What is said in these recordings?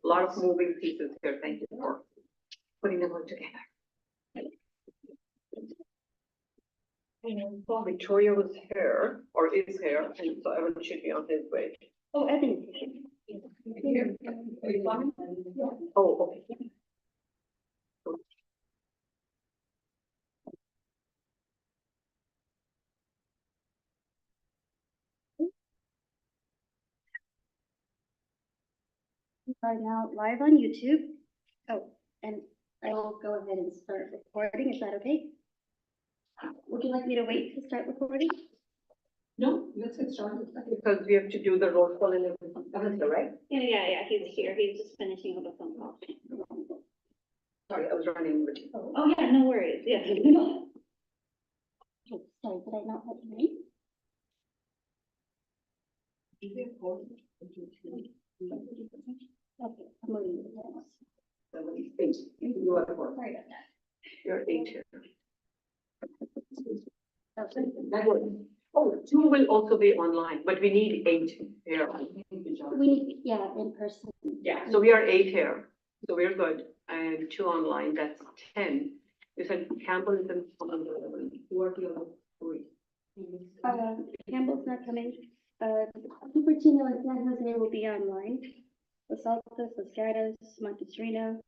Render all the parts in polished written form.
A lot of moving pieces here. Thank you for putting them all together. And well, Victoria was here, or is here, and so Evan should be on his way. Oh, Evan. Here. Oh, okay. We are now live on YouTube. Oh, and I will go ahead and start recording. Is that okay? Would you like me to wait to start recording? No, let's get started. Because we have to do the roll call and everything. Evan's here, right? Yeah, he's here. He's just finishing up a phone call. Sorry, I was running with you. Oh, yeah, no worries. Yeah. Oh, sorry, did I not let you read? Okay, I'm moving the mouse. You are four. Sorry about that. You're 8 here. That works. Oh, 2 will also be online, but we need 8 here. We need, yeah, in person. Yeah, so we are 8 here, so we're good, and 2 online, that's 10. You said Campbell is in on the 11. Who are the other 3? Campbell's not coming. Cupertino and San Jose will be online. Los Altos, Los Gatos, Montesrino,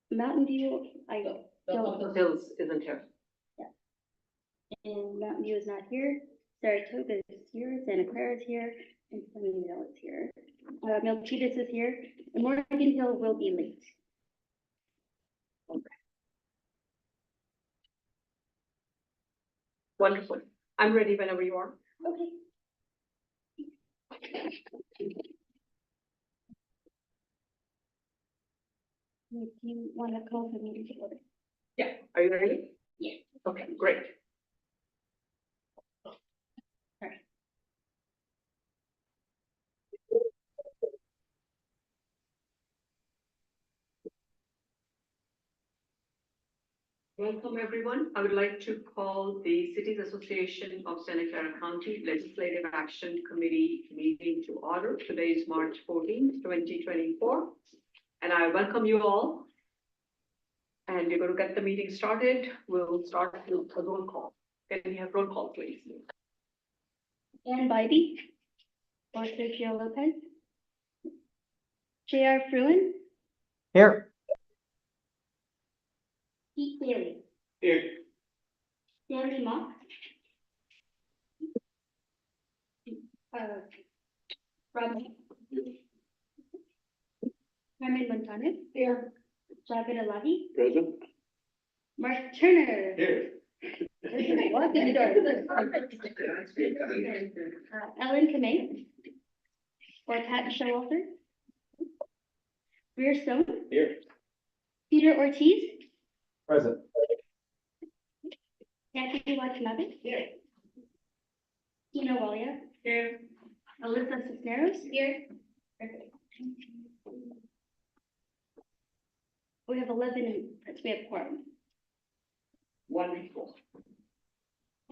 Mountain View, I don't. Hills isn't here. And Mountain View is not here. Saratoga is here. Santa Clara is here. And Sunnyvale is here. Milpitas is here. And Morgan Hill will be late. Okay. Wonderful. I'm ready whenever you are. Okay. If you want to call the meeting to order. Yeah, are you ready? Yeah. Okay, great. Welcome, everyone. I would like to call the Cities Association of Santa Clara County Legislative Action Committee meeting to order. Today is March 14th, 2024. And I welcome you all. And we're going to get the meeting started. We'll start with a roll call. Can we have roll call, please? Ann Bybee, or Sergio Lopez. J.R. Fruin, Here. Pete Bailey, Here. Stanley Mock, Rob, Carmen Montanes, here. Javed Alahi, Present. Mark Turner. Here. Walk in the door. Ellen Kamei, or Pat Showalter. Greer Stone, Here. Peter Ortiz, Present. Kathy Watanabe. Here. Tina Walia. Here. Alyssa Cisneros. Here. Perfect. We have 11, we have quorum. Wonderful.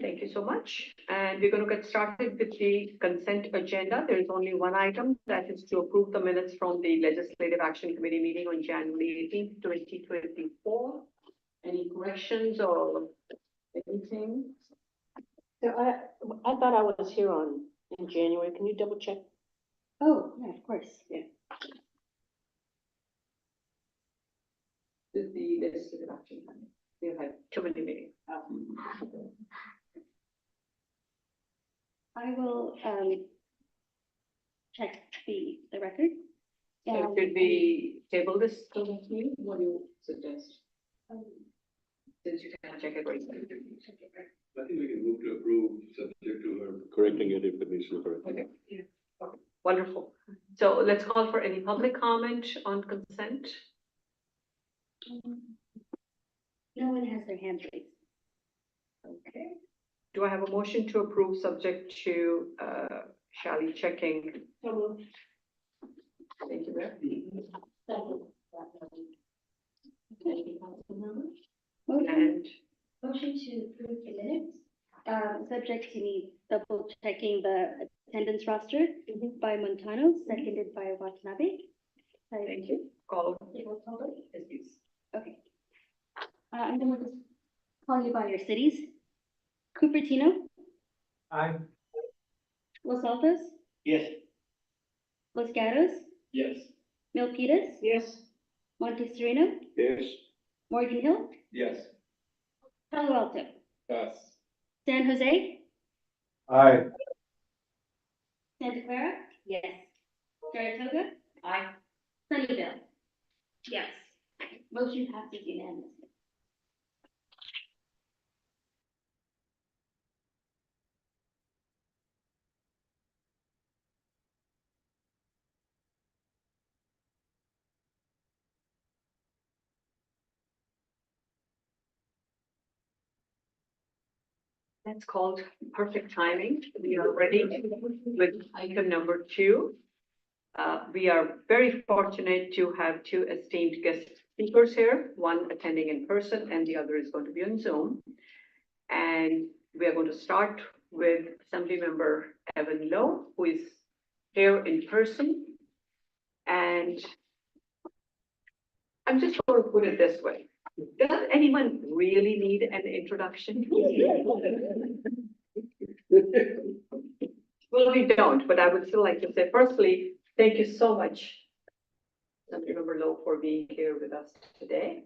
Thank you so much. And we're going to get started with the consent agenda. There is only one item, that is to approve the minutes from the Legislative Action Committee meeting on January 18th, 2024. Any corrections or anything? So I thought I was here in January. Can you double check? Oh, yeah, of course. Yeah. This is the Legislative Action Committee. We've had too many meetings. I will, check the record. So should we table this till next meeting? What do you suggest? Since you can check it right now. I think we can move to approve, subject to her correcting it if it needs to be corrected. Okay. Yeah. Wonderful. So let's call for any public comment on consent. No one has their hand raised. Okay. Do I have a motion to approve subject to Shally checking? Thank you, Mayor. And Motion to approve the minutes, subject to me double checking the attendance roster by Montano, seconded by Watanabe. Thank you. Call. Yes, please. Okay. I'm gonna just call you by your cities. Cupertino, Aye. Los Altos, Yes. Los Gatos, Yes. Milpitas, Yes. Montessorino, Yes. Morgan Hill, Yes. Palo Alto, Yes. San Jose, Aye. Santa Clara, Yes. Saratoga, Aye. Sunnyvale. Yes. Motion passes unanimously. That's called perfect timing. We are ready with item number 2. We are very fortunate to have 2 esteemed guest speakers here, one attending in person and the other is going to be on Zoom. And we are going to start with Assemblymember Evan Lowe, who is here in person. And I'm just going to put it this way. Does anyone really need an introduction? Well, we don't, but I would still like to say, firstly, thank you so much, Assemblymember Lowe, for being here with us today.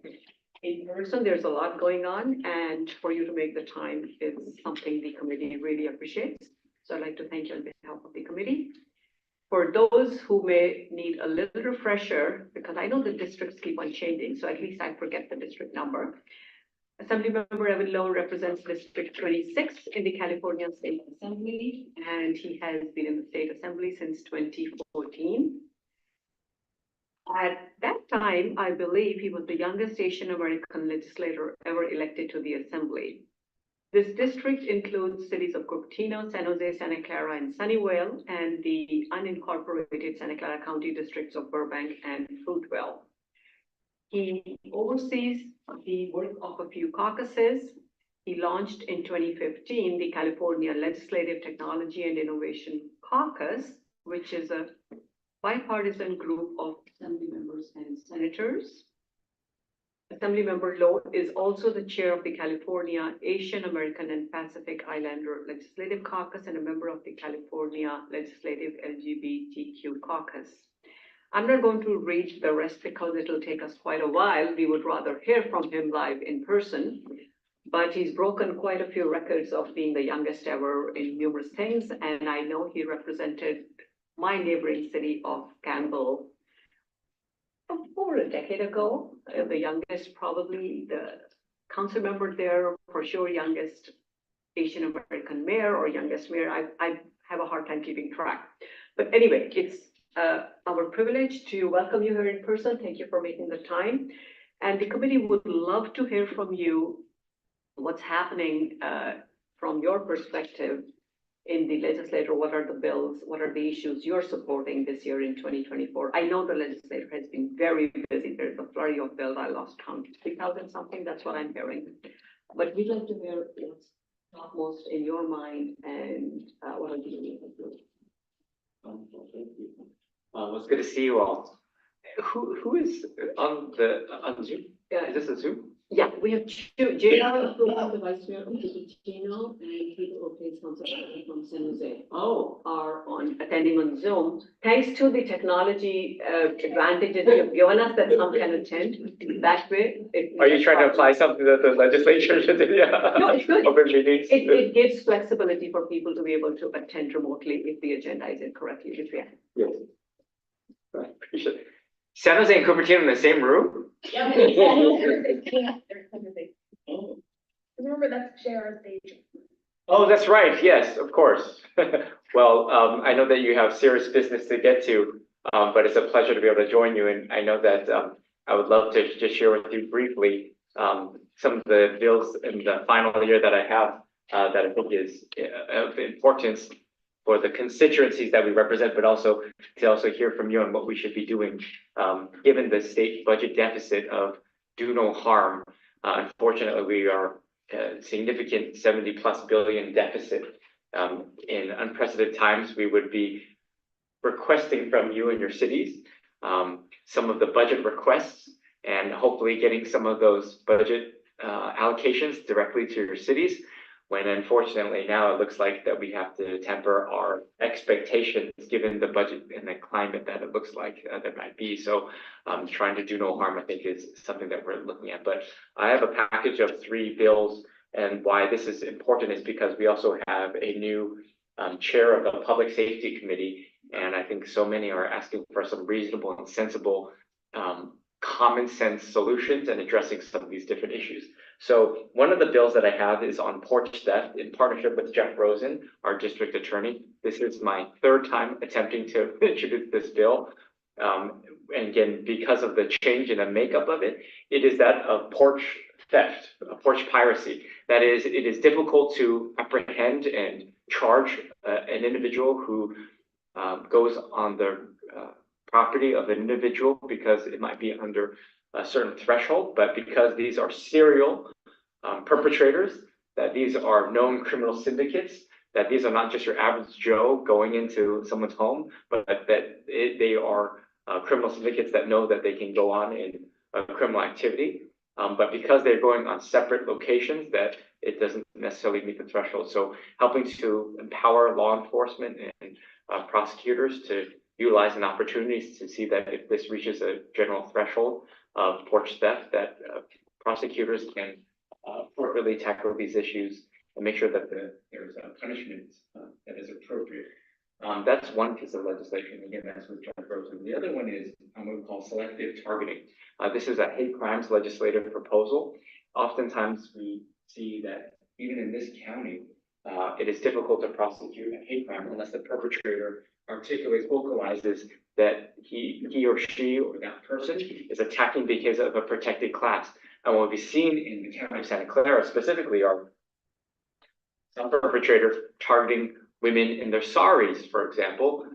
In person, there's a lot going on, and for you to make the time is something the committee really appreciates. So I'd like to thank you on behalf of the committee. For those who may need a little refresher, because I know the districts keep on changing, so at least I forget the district number. Assemblymember Evan Lowe represents District 26 in the California State Assembly, and he has been in the State Assembly since 2014. At that time, I believe he was the youngest Asian American legislator ever elected to the Assembly. This district includes cities of Cupertino, San Jose, Santa Clara, and Sunnyvale, and the unincorporated Santa Clara County districts of Burbank and Fruitvale. He oversees the work of a few caucuses. He launched in 2015 the California Legislative Technology and Innovation Caucus, which is a bipartisan group of assembly members and senators. Assemblymember Lowe is also the chair of the California Asian American and Pacific Islander Legislative Caucus and a member of the California Legislative LGBTQ Caucus. I'm not going to read the rest because it'll take us quite a while. We would rather hear from him live in person, but he's broken quite a few records of being the youngest ever in numerous things. And I know he represented my neighboring city of Campbell over a decade ago, the youngest, probably the council member there, for sure, youngest Asian American mayor or youngest mayor. I have a hard time keeping track. But anyway, it's our privilege to welcome you here in person. Thank you for making the time. And the committee would love to hear from you what's happening from your perspective in the legislature. What are the bills? What are the issues you're supporting this year in 2024? I know the legislature has been very busy. There's a flurry of bills. I lost count, 3,000 something. That's what I'm hearing. But we'd like to hear what's topmost in your mind and what are the issues. It's good to see you all. Who is on Zoom? Is this a Zoom? Yeah, we have JR, the Vice Mayor of Cupertino, and Peter Ortiz, Council from San Jose. Oh, are attending on Zoom. Thanks to the technology advantages you've given us that some can attend that way. Are you trying to apply something that the legislature should do? Yeah. No, it's good. Open meetings. It gives flexibility for people to be able to attend remotely if the agenda is incorrectly. Yes. I appreciate it. San Jose and Cupertino in the same room? Remember, that's JR's stage. Oh, that's right. Yes, of course. Well, I know that you have serious business to get to, but it's a pleasure to be able to join you. And I know that I would love to just share with you briefly some of the bills in the final year that I have that I think is of importance for the constituencies that we represent, but also to hear from you on what we should be doing, given the state budget deficit of do no harm. Unfortunately, we are a significant 70+ billion deficit. In unprecedented times, we would be requesting from you and your cities some of the budget requests and hopefully getting some of those budget allocations directly to your cities, when unfortunately now it looks like that we have to temper our expectations given the budget and the climate that it looks like there might be. So trying to do no harm, I think, is something that we're looking at. But I have a package of 3 bills, and why this is important is because we also have a new chair of the Public Safety Committee, and I think so many are asking for some reasonable and sensible common sense solutions and addressing some of these different issues. So one of the bills that I have is on porch theft in partnership with Jeff Rosen, our district attorney. This is my 3rd time attempting to introduce this bill. And again, because of the change in the makeup of it, it is that of porch theft, porch piracy. That is, it is difficult to apprehend and charge an individual who goes on the property of an individual because it might be under a certain threshold, but because these are serial perpetrators, that these are known criminal syndicates, that these are not just your average Joe going into someone's home, but that they are criminal syndicates that know that they can go on in criminal activity. But because they're going on separate locations, that it doesn't necessarily meet the threshold. So helping to empower law enforcement and prosecutors to utilize an opportunities to see that if this reaches a general threshold of porch theft, that prosecutors can appropriately tackle these issues and make sure that there's a punishment that is appropriate. That's one piece of legislation. Again, that's with John Rosen. The other one is what we call selective targeting. This is a hate crimes legislative proposal. Oftentimes we see that even in this county, it is difficult to prosecute a hate crime unless the perpetrator articulates, vocalizes that he or she or that person is attacking because of a protected class. And what we've seen in the county of Santa Clara specifically are some perpetrators targeting women in their saris, for example,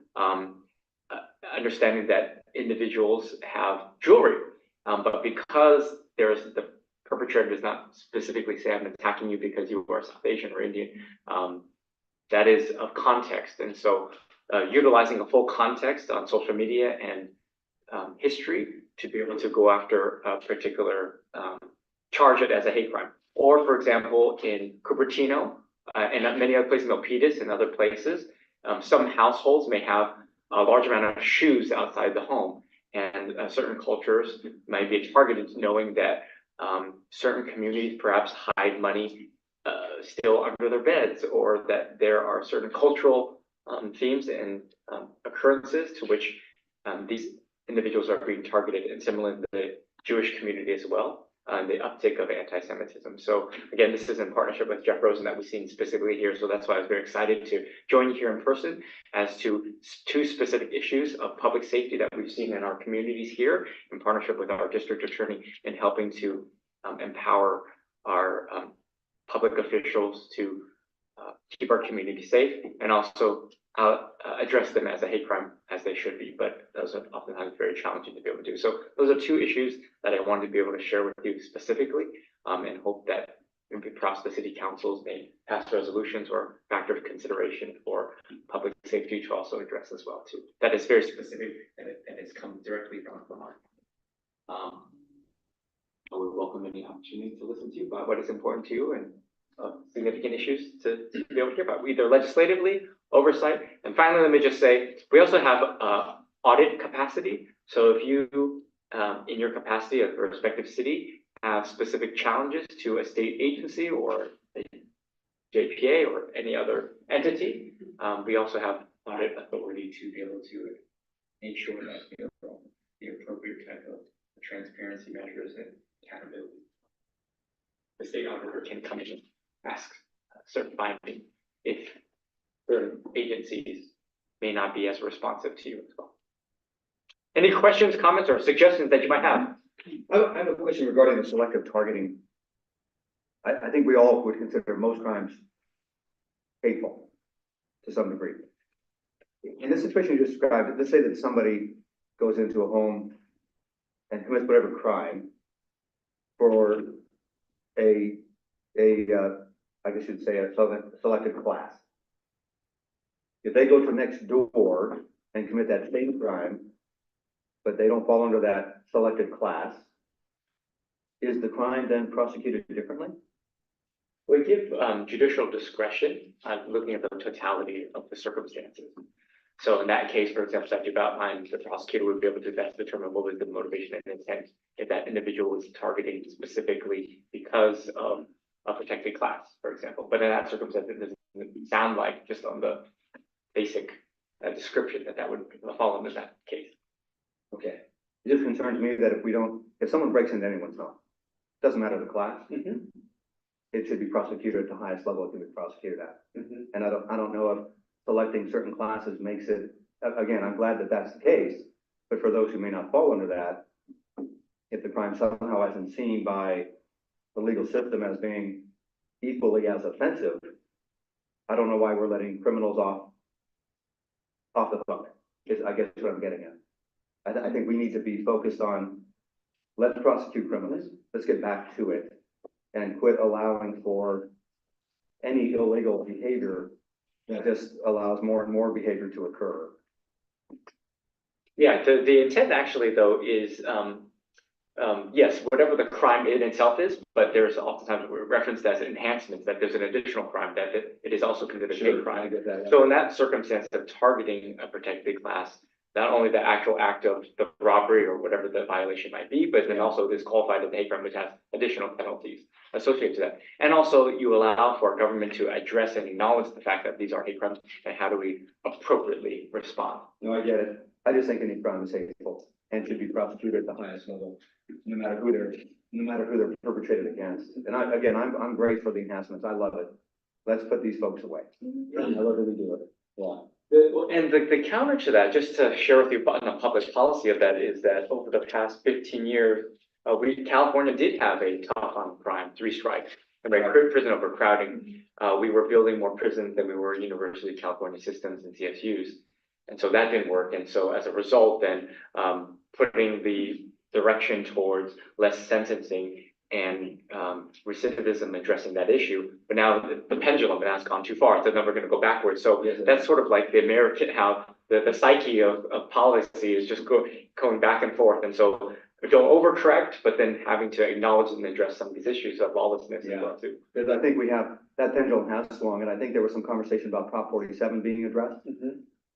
understanding that individuals have jewelry, but because the perpetrator does not specifically say, I'm attacking you because you are South Asian or Indian, that is of context. And so utilizing a full context on social media and history to be able to go after a particular, charge it as a hate crime. Or, for example, in Cupertino and many other places, Milpitas and other places, some households may have a large amount of shoes outside the home, and certain cultures might be targeted, knowing that certain communities perhaps hide money still under their beds, or that there are certain cultural themes and occurrences to which these individuals are being targeted, and similarly in the Jewish community as well, the uptick of anti-Semitism. So again, this is in partnership with Jeff Rosen that we've seen specifically here. So that's why I was very excited to join you here in person as to 2 specific issues of public safety that we've seen in our communities here in partnership with our district attorney in helping to empower our public officials to keep our community safe and also address them as a hate crime as they should be, but those are oftentimes very challenging to be able to do. So those are 2 issues that I wanted to be able to share with you specifically, and hope that maybe perhaps the city councils may pass resolutions or factor of consideration for public safety to also address as well too. That is very specific and it has come directly from Vermont. I would welcome any opportunity to listen to you about what is important to you and significant issues to be able to hear about, either legislatively, oversight. And finally, let me just say, we also have audit capacity. So if you, in your capacity of a respective city, have specific challenges to a state agency or a JPA or any other entity, we also have audit authority to be able to ensure that the appropriate type of transparency measures and accountability. The state auditor can come in and ask certain findings if certain agencies may not be as responsive to you as well. Any questions, comments, or suggestions that you might have? I have a question regarding the selective targeting. I think we all would consider most crimes hateful to some degree. In this situation you described, let's say that somebody goes into a home and commits whatever crime for I guess you'd say a selected class. If they go to next door and commit that same crime but they don't fall under that selected class, is the crime then prosecuted differently? We give judicial discretion on looking at the totality of the circumstances. So in that case, for example, that you've outlined, the prosecutor would be able to best determine what was the motivation and intent if that individual was targeting specifically because of a protected class, for example. But in that circumstance, it doesn't sound like, just on the basic description, that would fall into that case. Okay. It just concerns me that if someone breaks into anyone's home, doesn't matter the class, it should be prosecuted at the highest level it can be prosecuted at. And I don't know if selecting certain classes makes it, again, I'm glad that that's the case, but for those who may not fall under that, if the crime somehow isn't seen by the legal system as being equally as offensive, I don't know why we're letting criminals off the hook, is I guess what I'm getting at. I think we need to be focused on, let's prosecute criminals, let's get back to it, and quit allowing for any illegal behavior that just allows more and more behavior to occur. Yeah, the intent actually, though, is, yes, whatever the crime in itself is, but there's oftentimes referenced as enhancements, that there's an additional crime, that it is also considered a hate I crime. get that. So in that circumstance of targeting a protected class, not only the actual act of the robbery or whatever the violation might be, but then also is qualified as a hate crime, which has additional penalties associated to that. And also you allow for government to address and acknowledge the fact that these are hate crimes, and how do we appropriately respond? No, I get it. I just think any crime is hateful and should be prosecuted at the highest level, no matter who they're perpetrated against. And I'm great for the enhancements. I love it. Let's put these folks away. I love that we do it. Yeah. And the counter to that, just to share with you on the public policy of that, is that over the past 15 years, California did have a tough on crime, 3 strikes, and prison overcrowding. We were building more prisons than we were University of California systems and CSUs. And so that didn't work. And so as a result, then putting the direction towards less sentencing and recidivism, addressing that issue. But now the pendulum has gone too far, so then we're going to go backwards. So that's sort of like the American, how the psyche of policy is just going back and forth. And so don't overcorrect, but then having to acknowledge and address some of these issues of lawlessness as well too. Because I think we have, that pendulum has swung, and I think there was some conversation about Prop 47 being addressed,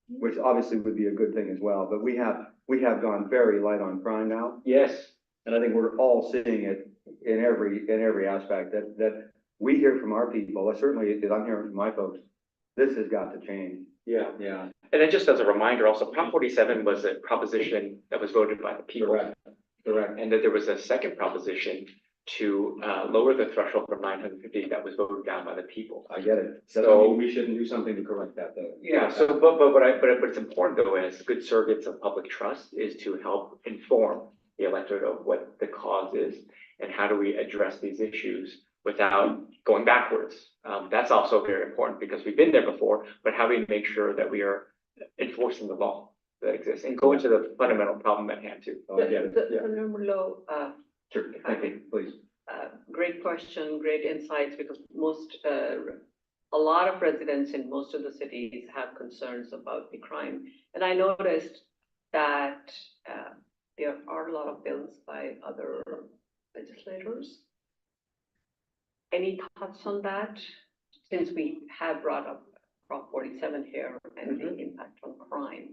which obviously would be a good thing as well. But we have gone very light on crime now. Yes. And I think we're all seeing it in every aspect that we hear from our people. Certainly, as I'm hearing from my folks, this has got to change. Yeah. Yeah. And then just as a reminder, also Prop 47 was a proposition that was voted by the people. Correct. And that there was a second proposition to lower the threshold from 950 that was voted down by the people. I get it. So we shouldn't do something to correct that though. Yeah, so but it's important though, as good surrogates of public trust, is to help inform the electorate of what the cause is and how do we address these issues without going backwards. That's also very important because we've been there before, but how do we make sure that we are enforcing the law that exists and go into the fundamental problem at hand too. Oh, I get it. Yeah. Lo, Sure. Thank you. Please. great question, great insights, because a lot of residents in most of the cities have concerns about the crime. And I noticed that there are a lot of bills by other legislators. Any thoughts on that? Since we have brought up Prop 47 here and the impact on crime.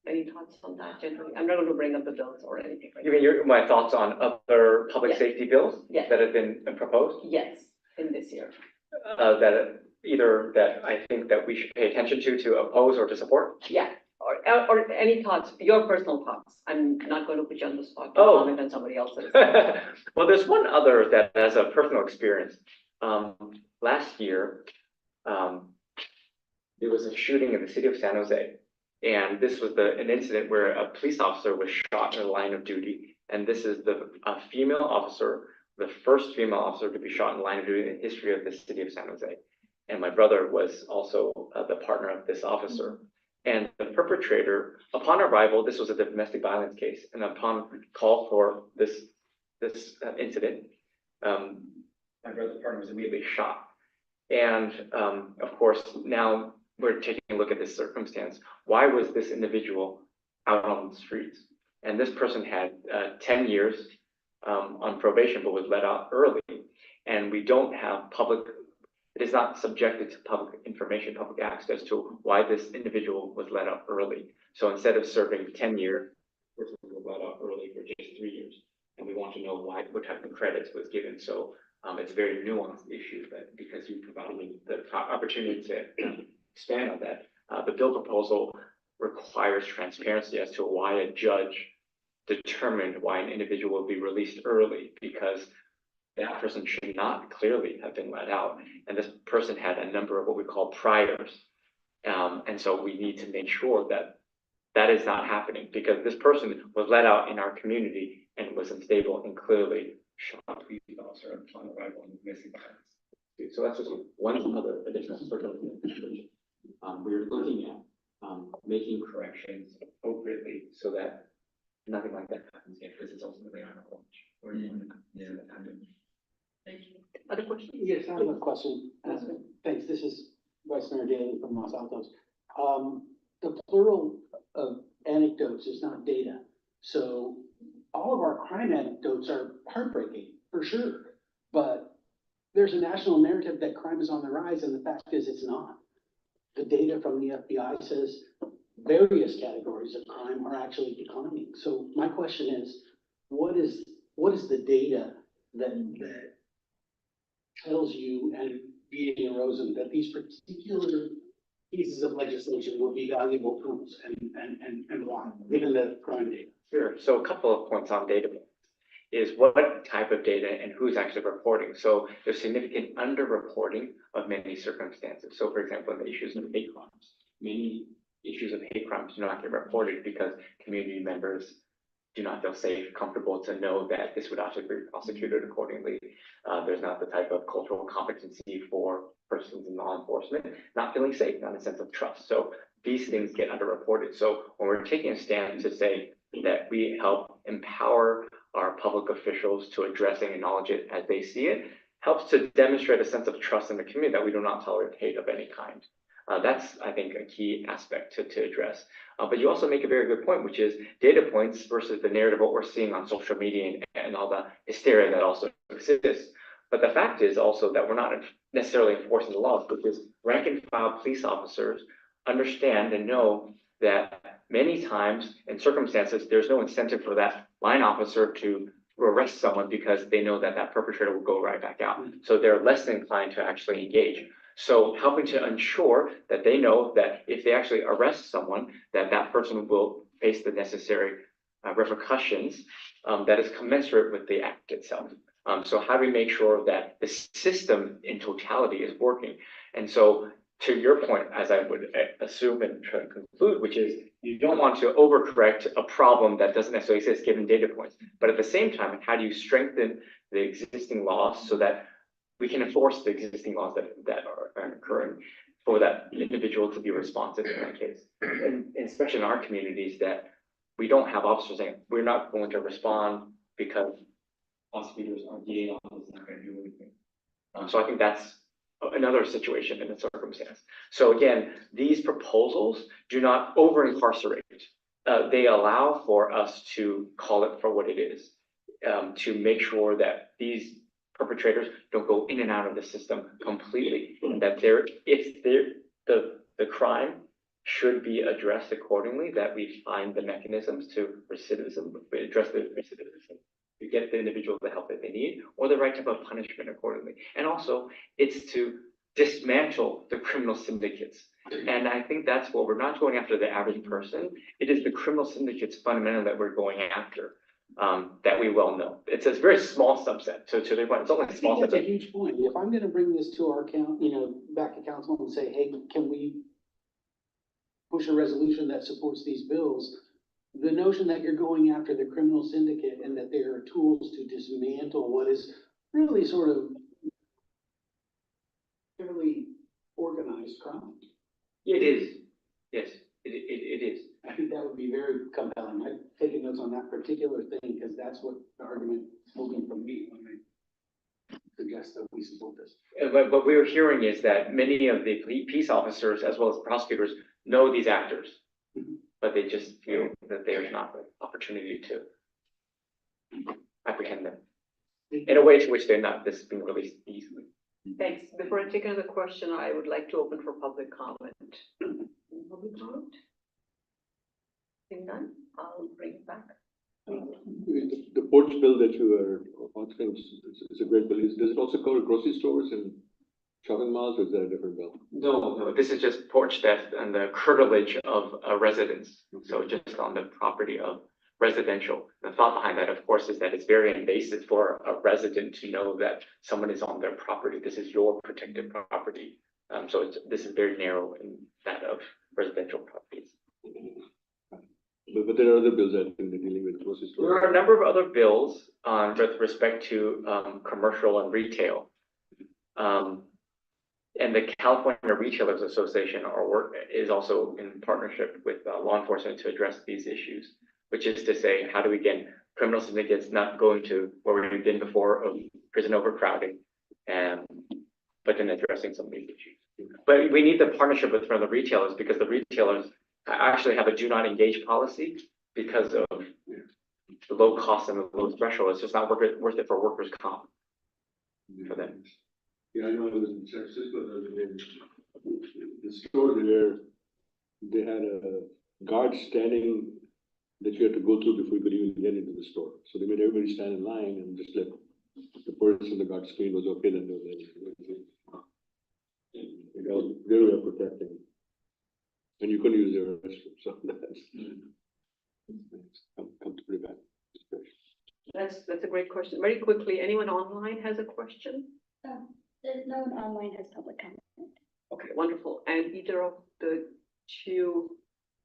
Any thoughts on that generally? I'm not going to bring up the bills or anything. You mean my thoughts on other public Yes. safety bills Yes. that have been proposed? Yes, in this year. That either that I think that we should pay attention to oppose or to support? Yeah, or any thoughts, your personal thoughts. I'm not going to put you on the spot to Oh. comment on somebody else's. Well, there's one other that has a personal experience. Last year, there was a shooting in the city of San Jose. And this was an incident where a police officer was shot in the line of duty. And this is a female officer, the first female officer to be shot in the line of duty in the history of the city of San Jose. And my brother was also the partner of this officer. And the perpetrator, upon arrival, this was a domestic violence case. And upon call for this incident, my brother's partner was immediately shot. And of course, now we're taking a look at this circumstance. Why was this individual out on the streets? And this person had 10 years on probation, but was let out early. And we don't have public, it is not subjected to public information, public access to why this individual was let out early. So instead of serving 10 years, the person was let out early for just 3 years. And we want to know why, what type of credits was given. So it's a very nuanced issue, but because you provided me the opportunity to expand on that, the bill proposal requires transparency as to why a judge determined why an individual will be released early, because that person should not clearly have been let out. And this person had a number of what we call priors. And so we need to make sure that that is not happening, because this person was let out in our community and was unstable and clearly shot a police officer upon arrival and missing violence. So that's just one other additional circumstance. We're looking at making corrections appropriately so that nothing like that happens again, because it's ultimately on our watch. Or you want to see that happen. Thank you. Other questions? Yes, I have a question. Thanks. This is Vice Mayor Daley from Los Altos. The plural of anecdotes is not data. So all of our crime anecdotes are heartbreaking, for sure. But there's a national narrative that crime is on the rise, and the fact is it's not. The data from the FBI says various categories of crime are actually declining. So my question is, what is the data that tells you, and being Rosen, that these particular pieces of legislation will be valuable tools, and why, given the crime data? Sure. So a couple of points on data is what type of data and who's actually reporting. So there's significant underreporting of many circumstances. So for example, in the issues of hate crimes, many issues of hate crimes do not get reported because community members do not feel safe, comfortable to know that this would actually be prosecuted accordingly. There's not the type of cultural competency for persons in law enforcement, not feeling safe, not a sense of trust. So these things get underreported. So when we're taking a stand to say that we help empower our public officials to address and acknowledge it as they see it, helps to demonstrate a sense of trust in the community that we do not tolerate hate of any kind. That's, I think, a key aspect to address. But you also make a very good point, which is data points versus the narrative, what we're seeing on social media and all the hysteria that also exists. But the fact is also that we're not necessarily enforcing the laws, because rank and file police officers understand and know that many times in circumstances, there's no incentive for that line officer to arrest someone because they know that that perpetrator will go right back out. So they're less inclined to actually engage. So helping to ensure that they know that if they actually arrest someone, that that person will face the necessary repercussions that is commensurate with the act itself. So how do we make sure that the system in totality is working? And so to your point, as I would assume and try to conclude, which is you don't want to overcorrect a problem that doesn't necessarily exist given data points. But at the same time, how do you strengthen the existing laws so that we can enforce the existing laws that are occurring for that individual to be responsive in that case? And especially in our communities, that we don't have officers saying, we're not going to respond because prosecutors or DA office is not going to do anything. So I think that's another situation in a circumstance. So again, these proposals do not over-incarcerate. They allow for us to call it for what it is, to make sure that these perpetrators don't go in and out of the system completely, and that the crime should be addressed accordingly, that we find the mechanisms to recidivism, address the recidivism, to get the individual the help that they need, or the right type of punishment accordingly. And also, it's to dismantle the criminal syndicates. And I think that's what we're not going after the average person. It is the criminal syndicates fundamentally that we're going after, that we well know. It's a very small subset. So to their point, it's only I a small think that's a subset. huge point. If I'm gonna bring this to our back to council and say, hey, can we push a resolution that supports these bills? The notion that you're going after the criminal syndicate and that there are tools to dismantle what is really sort of fairly organized crime. It is. Yes, it is. I think that would be very compelling. I've taken notes on that particular thing because that's what the argument is moving from me when I suggest that we support this. But what we're hearing is that many of the peace officers, as well as prosecutors, know these actors. but they just feel that there's not the opportunity to apprehend them in a way to which they're not this being released easily. Thanks. Before I take another question, I would like to open for public comment. Any public comment? Seeing none, I'll bring it back. The porch bill that you are authoring is a great bill. Does it also cover grocery stores and shopping malls, or is that a different bill? No, this is just porch theft and the curtilage of a residence. So just on the property of residential. The thought behind that, of course, is that it's very invasive for a resident to know that someone is on their property. This is your protected property. So this is very narrow in that of residential properties. But there are other bills that they're dealing with grocery There stores. are a number of other bills with respect to commercial and retail. And the California Retailers Association is also in partnership with law enforcement to address these issues, which is to say, how do we get criminal syndicates not going to where we've been before of prison overcrowding, but then addressing some of these issues. But we need the partnership with the retailers, because the retailers actually have a do not engage policy because of the low cost and the low threshold. It's just not worth it for workers' comp for them. Yeah, I know I was in San Francisco the other day. The store there, they had a guard standing that you had to go through before you could even get into the store. So they made everybody stand in line and just let the person the guard screen was okay, then they were there. They got very well protecting. And you couldn't use their restroom, so that's come to pretty bad. That's a great question. Very quickly, anyone online has a question? There's no one online has public comment. Okay, wonderful. And either of the two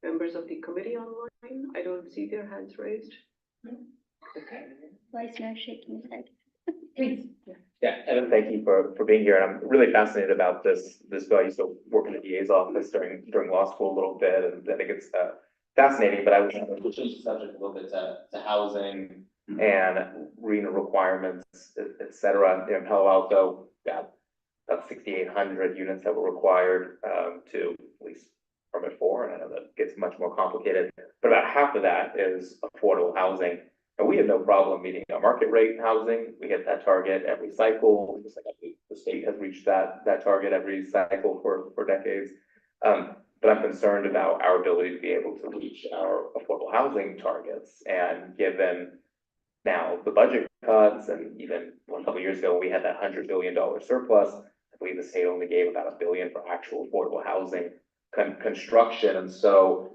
members of the committee online? I don't see their hands raised. Okay. Vice Mayor shaking his head. Please. Yeah, Evan, thank you for being here, and I'm really fascinated about this bill. I used to work in the DA's office during law school a little bit, and I think it's fascinating, but I was to change the subject a little bit to housing and RENA requirements, et cetera. In Palo Alto, about 6,800 units that were required to at least permit for, and I know that gets much more complicated, but about half of that is affordable housing. And we have no problem meeting our market rate housing. We hit that target every cycle, just like the state has reached that target every cycle for decades. But I'm concerned about our ability to be able to reach our affordable housing targets. And given now the budget cuts, and even a couple of years ago, we had that $100 billion surplus. I believe the state only gave about $1 billion for actual affordable housing construction. And so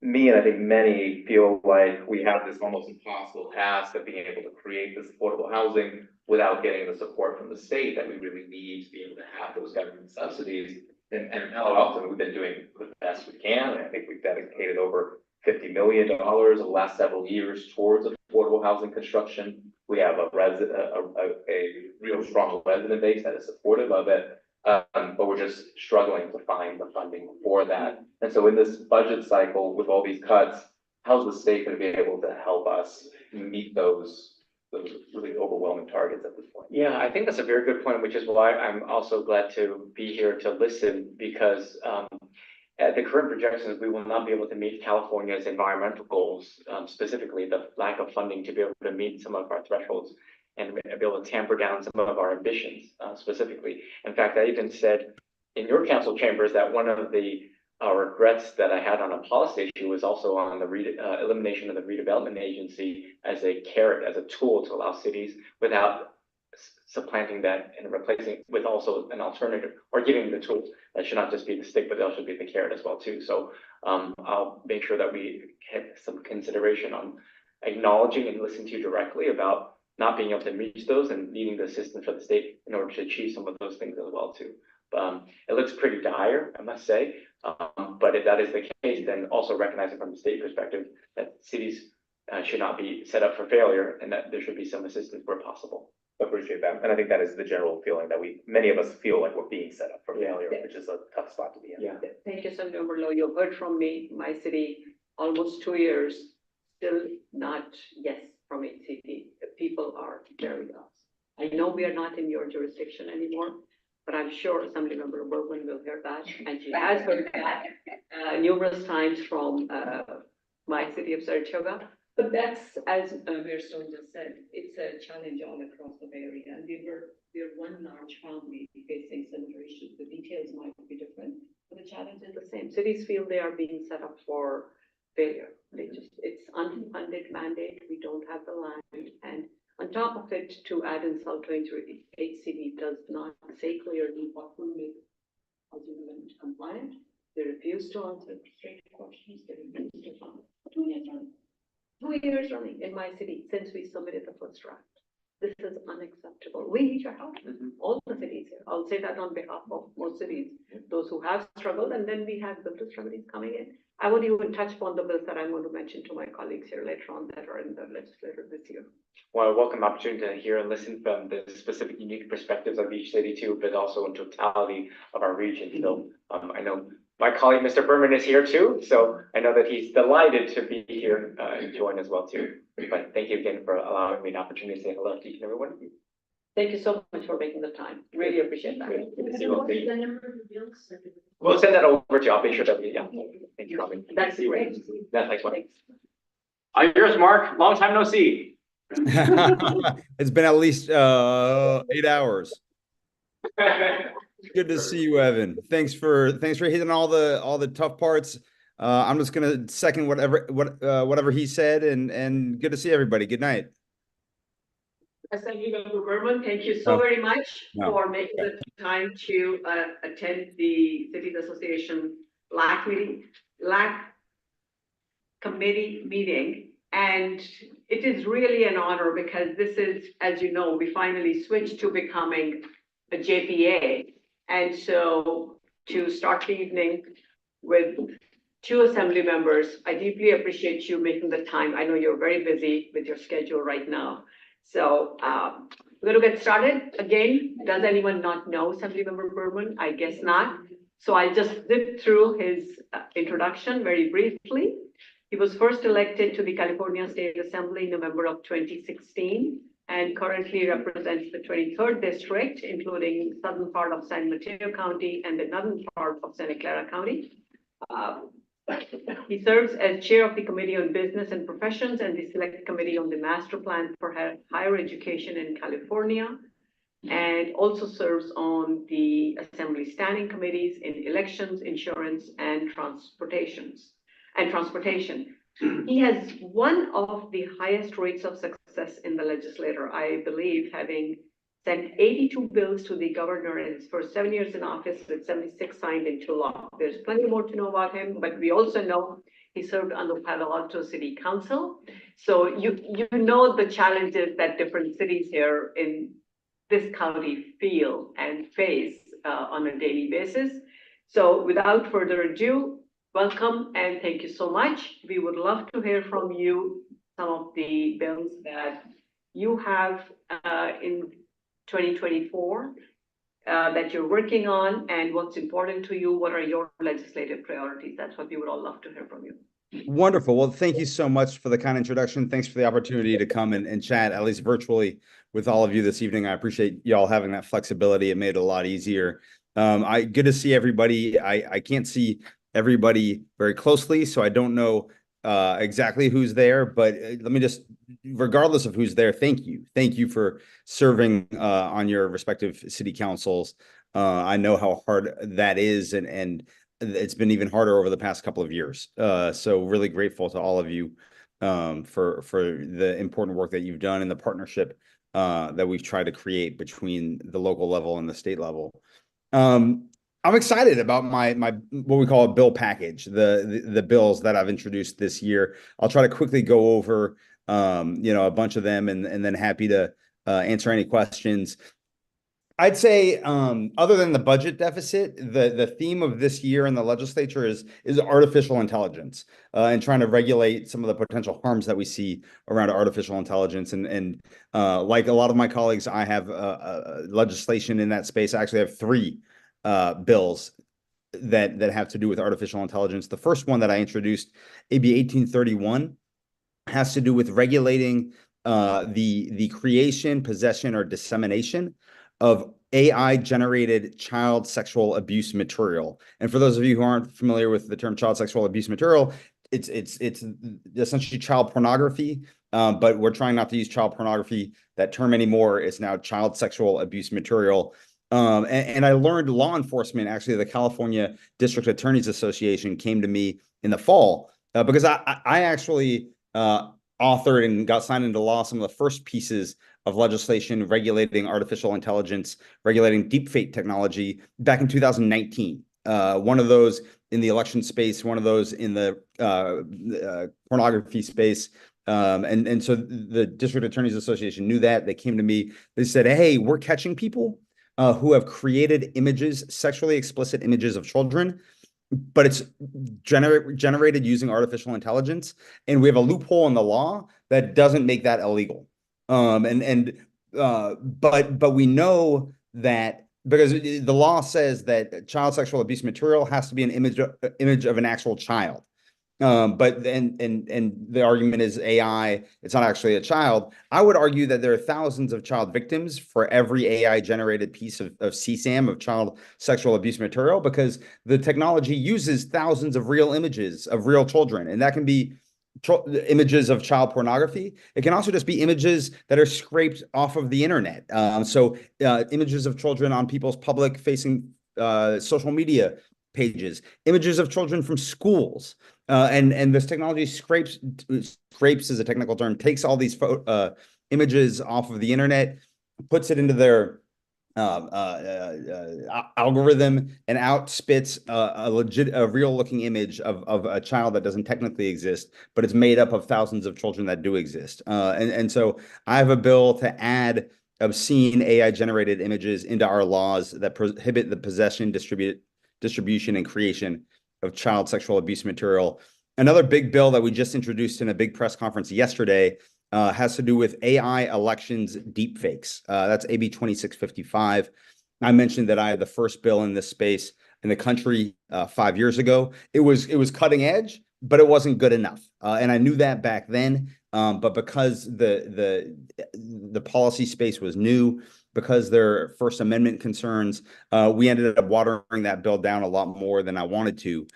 me and I think many feel like we have this almost impossible task of being able to create this affordable housing without getting the support from the state that we really need to be able to have those government subsidies. And in Palo Alto, we've been doing the best we can. And I think we've dedicated over $50 million over the last several years towards affordable housing construction. We have a real strong resident base that is supportive of it. But we're just struggling to find the funding for that. And so in this budget cycle, with all these cuts, how's the state going to be able to help us meet those really overwhelming targets at this point? Yeah, I think that's a very good point, which is why I'm also glad to be here to listen, because at the current projections, we will not be able to meet California's environmental goals, specifically the lack of funding to be able to meet some of our thresholds and be able to tamper down some of our ambitions specifically. In fact, I even said in your council chambers that one of the regrets that I had on a policy issue was also on the elimination of the redevelopment agency as a carrot, as a tool to allow cities without supplanting that and replacing with also an alternative, or giving the tools. That should not just be the stick, but that should be the carrot as well too. So I'll make sure that we have some consideration on acknowledging and listening to you directly about not being able to reach those and needing the assistance from the state in order to achieve some of those things as well too. It looks pretty dire, I must say, but if that is the case, then also recognizing from the state perspective that cities should not be set up for failure, and that there should be some assistance where possible. Appreciate that. And I think that is the general feeling that many of us feel like we're being set up for failure, which is a tough spot to be in. Yeah. Thank you, Senator Overlow. You've heard from me, my city, almost 2 years, still not yes from HCP. The people are very lost. I know we are not in your jurisdiction anymore, but I'm sure Assemblymember Bergman will hear that, and she has heard that. numerous times from my city of Saratoga. But that's, as Mayor Stone just said, it's a challenge all across the Bay Area. And we're one large family facing similar issues. The details might be different, but the challenge is the same. Cities feel they are being set up for failure. It's unfunded mandate. We don't have the land. And on top of it, to add insult to injury, HCD does not say clearly what will make housing development compliant. They refuse to answer straight questions. They refuse to fund. 2 years running. 2 years running in my city since we submitted the first draft. This is unacceptable. We need your help. All the cities here. I'll say that on behalf of most cities, those who have struggled, and then we have builders remedies coming in. I won't even touch upon the bills that I'm going to mention to my colleagues here later on that are in the legislature this year. Well, a welcome opportunity to hear and listen from the specific unique perspectives of each city too, but also in totality of our region. So I know my colleague, Mr. Berman, is here too. So I know that he's delighted to be here and join as well too. But thank you again for allowing me the opportunity to say hello to each and every one of you. Thank you so much for making the time. Really appreciate that. We'll send that over to you. I'll be sure that we, yeah. Thank you, Robin. That's great. That's next one. Yours, Mark. Long time no see. It's been at least 8 hours. Good to see you, Evan. Thanks for hitting all the tough parts. I'm just gonna second whatever he said, and good to see everybody. Good night. Thank you, Dr. Berman. Thank you so very much for making the time to attend the Cities Association LAC committee meeting. And it is really an honor because this is, as you know, we finally switched to becoming a JPA. And so to start the evening with 2 assembly members, I deeply appreciate you making the time. I know you're very busy with your schedule right now. So we're going to get started. Again, does anyone not know Assemblymember Berman? I guess not. So I'll just zip through his introduction very briefly. He was first elected to the California State Assembly in November of 2016 and currently represents the 23rd district, including southern part of San Mateo County and the northern part of Santa Clara County. He serves as chair of the Committee on Business and Professions and the Select Committee on the Master Plan for Higher Education in California, and also serves on the Assembly Standing Committees in Elections, Insurance, and Transportation. He has one of the highest rates of success in the legislature, I believe, having sent 82 bills to the governor in his first 7 years in office, with 76 signed into law. There's plenty more to know about him, but we also know he served on the Palo Alto City Council. So you know the challenges that different cities here in this county feel and face on a daily basis. So without further ado, welcome and thank you so much. We would love to hear from you some of the bills that you have in 2024 that you're working on, and what's important to you. What are your legislative priorities? That's what we would all love to hear from you. Wonderful. Well, thank you so much for the kind introduction. Thanks for the opportunity to come and chat, at least virtually, with all of you this evening. I appreciate y'all having that flexibility. It made it a lot easier. Good to see everybody. I can't see everybody very closely, so I don't know exactly who's there, but let me just, regardless of who's there, thank you. Thank you for serving on your respective city councils. I know how hard that is, and it's been even harder over the past couple of years. So really grateful to all of you for the important work that you've done and the partnership that we've tried to create between the local level and the state level. I'm excited about my what we call a bill package, the bills that I've introduced this year. I'll try to quickly go over a bunch of them, and then happy to answer any questions. I'd say, other than the budget deficit, the theme of this year in the legislature is artificial intelligence, and trying to regulate some of the potential harms that we see around artificial intelligence. And like a lot of my colleagues, I have legislation in that space. I actually have 3 bills that have to do with artificial intelligence. The first one that I introduced, AB 1831, has to do with regulating the creation, possession, or dissemination of AI generated child sexual abuse material. And for those of you who aren't familiar with the term child sexual abuse material, it's essentially child pornography, but we're trying not to use child pornography, that term anymore. It's now child sexual abuse material. And I learned law enforcement, actually, the California District Attorneys Association came to me in the fall because I actually authored and got signed into law some of the first pieces of legislation regulating artificial intelligence, regulating deepfake technology back in 2019. One of those in the election space, one of those in the pornography space. And so the District Attorneys Association knew that. They came to me. They said, hey, we're catching people who have created images, sexually explicit images of children, but it's generated using artificial intelligence. And we have a loophole in the law that doesn't make that illegal. But we know that because the law says that child sexual abuse material has to be an image of an actual child. But the argument is AI, it's not actually a child. I would argue that there are thousands of child victims for every AI generated piece of CSAM, of child sexual abuse material, because the technology uses thousands of real images of real children. And that can be images of child pornography. It can also just be images that are scraped off of the internet. Images of children on people's public facing social media pages, images of children from schools. And this technology scrapes is a technical term, takes all these images off of the internet, puts it into their algorithm, and out spits a real looking image of a child that doesn't technically exist, but it's made up of thousands of children that do exist. And so I have a bill to add obscene AI generated images into our laws that prohibit the possession, distribution, and creation of child sexual abuse material. Another big bill that we just introduced in a big press conference yesterday has to do with AI elections deepfakes. That's AB 2655. I mentioned that I had the first bill in this space in the country 5 years ago. It was cutting edge, but it wasn't good enough. And I knew that back then. But because the policy space was new, because there are First Amendment concerns, we ended up watering that bill down a lot more than I wanted to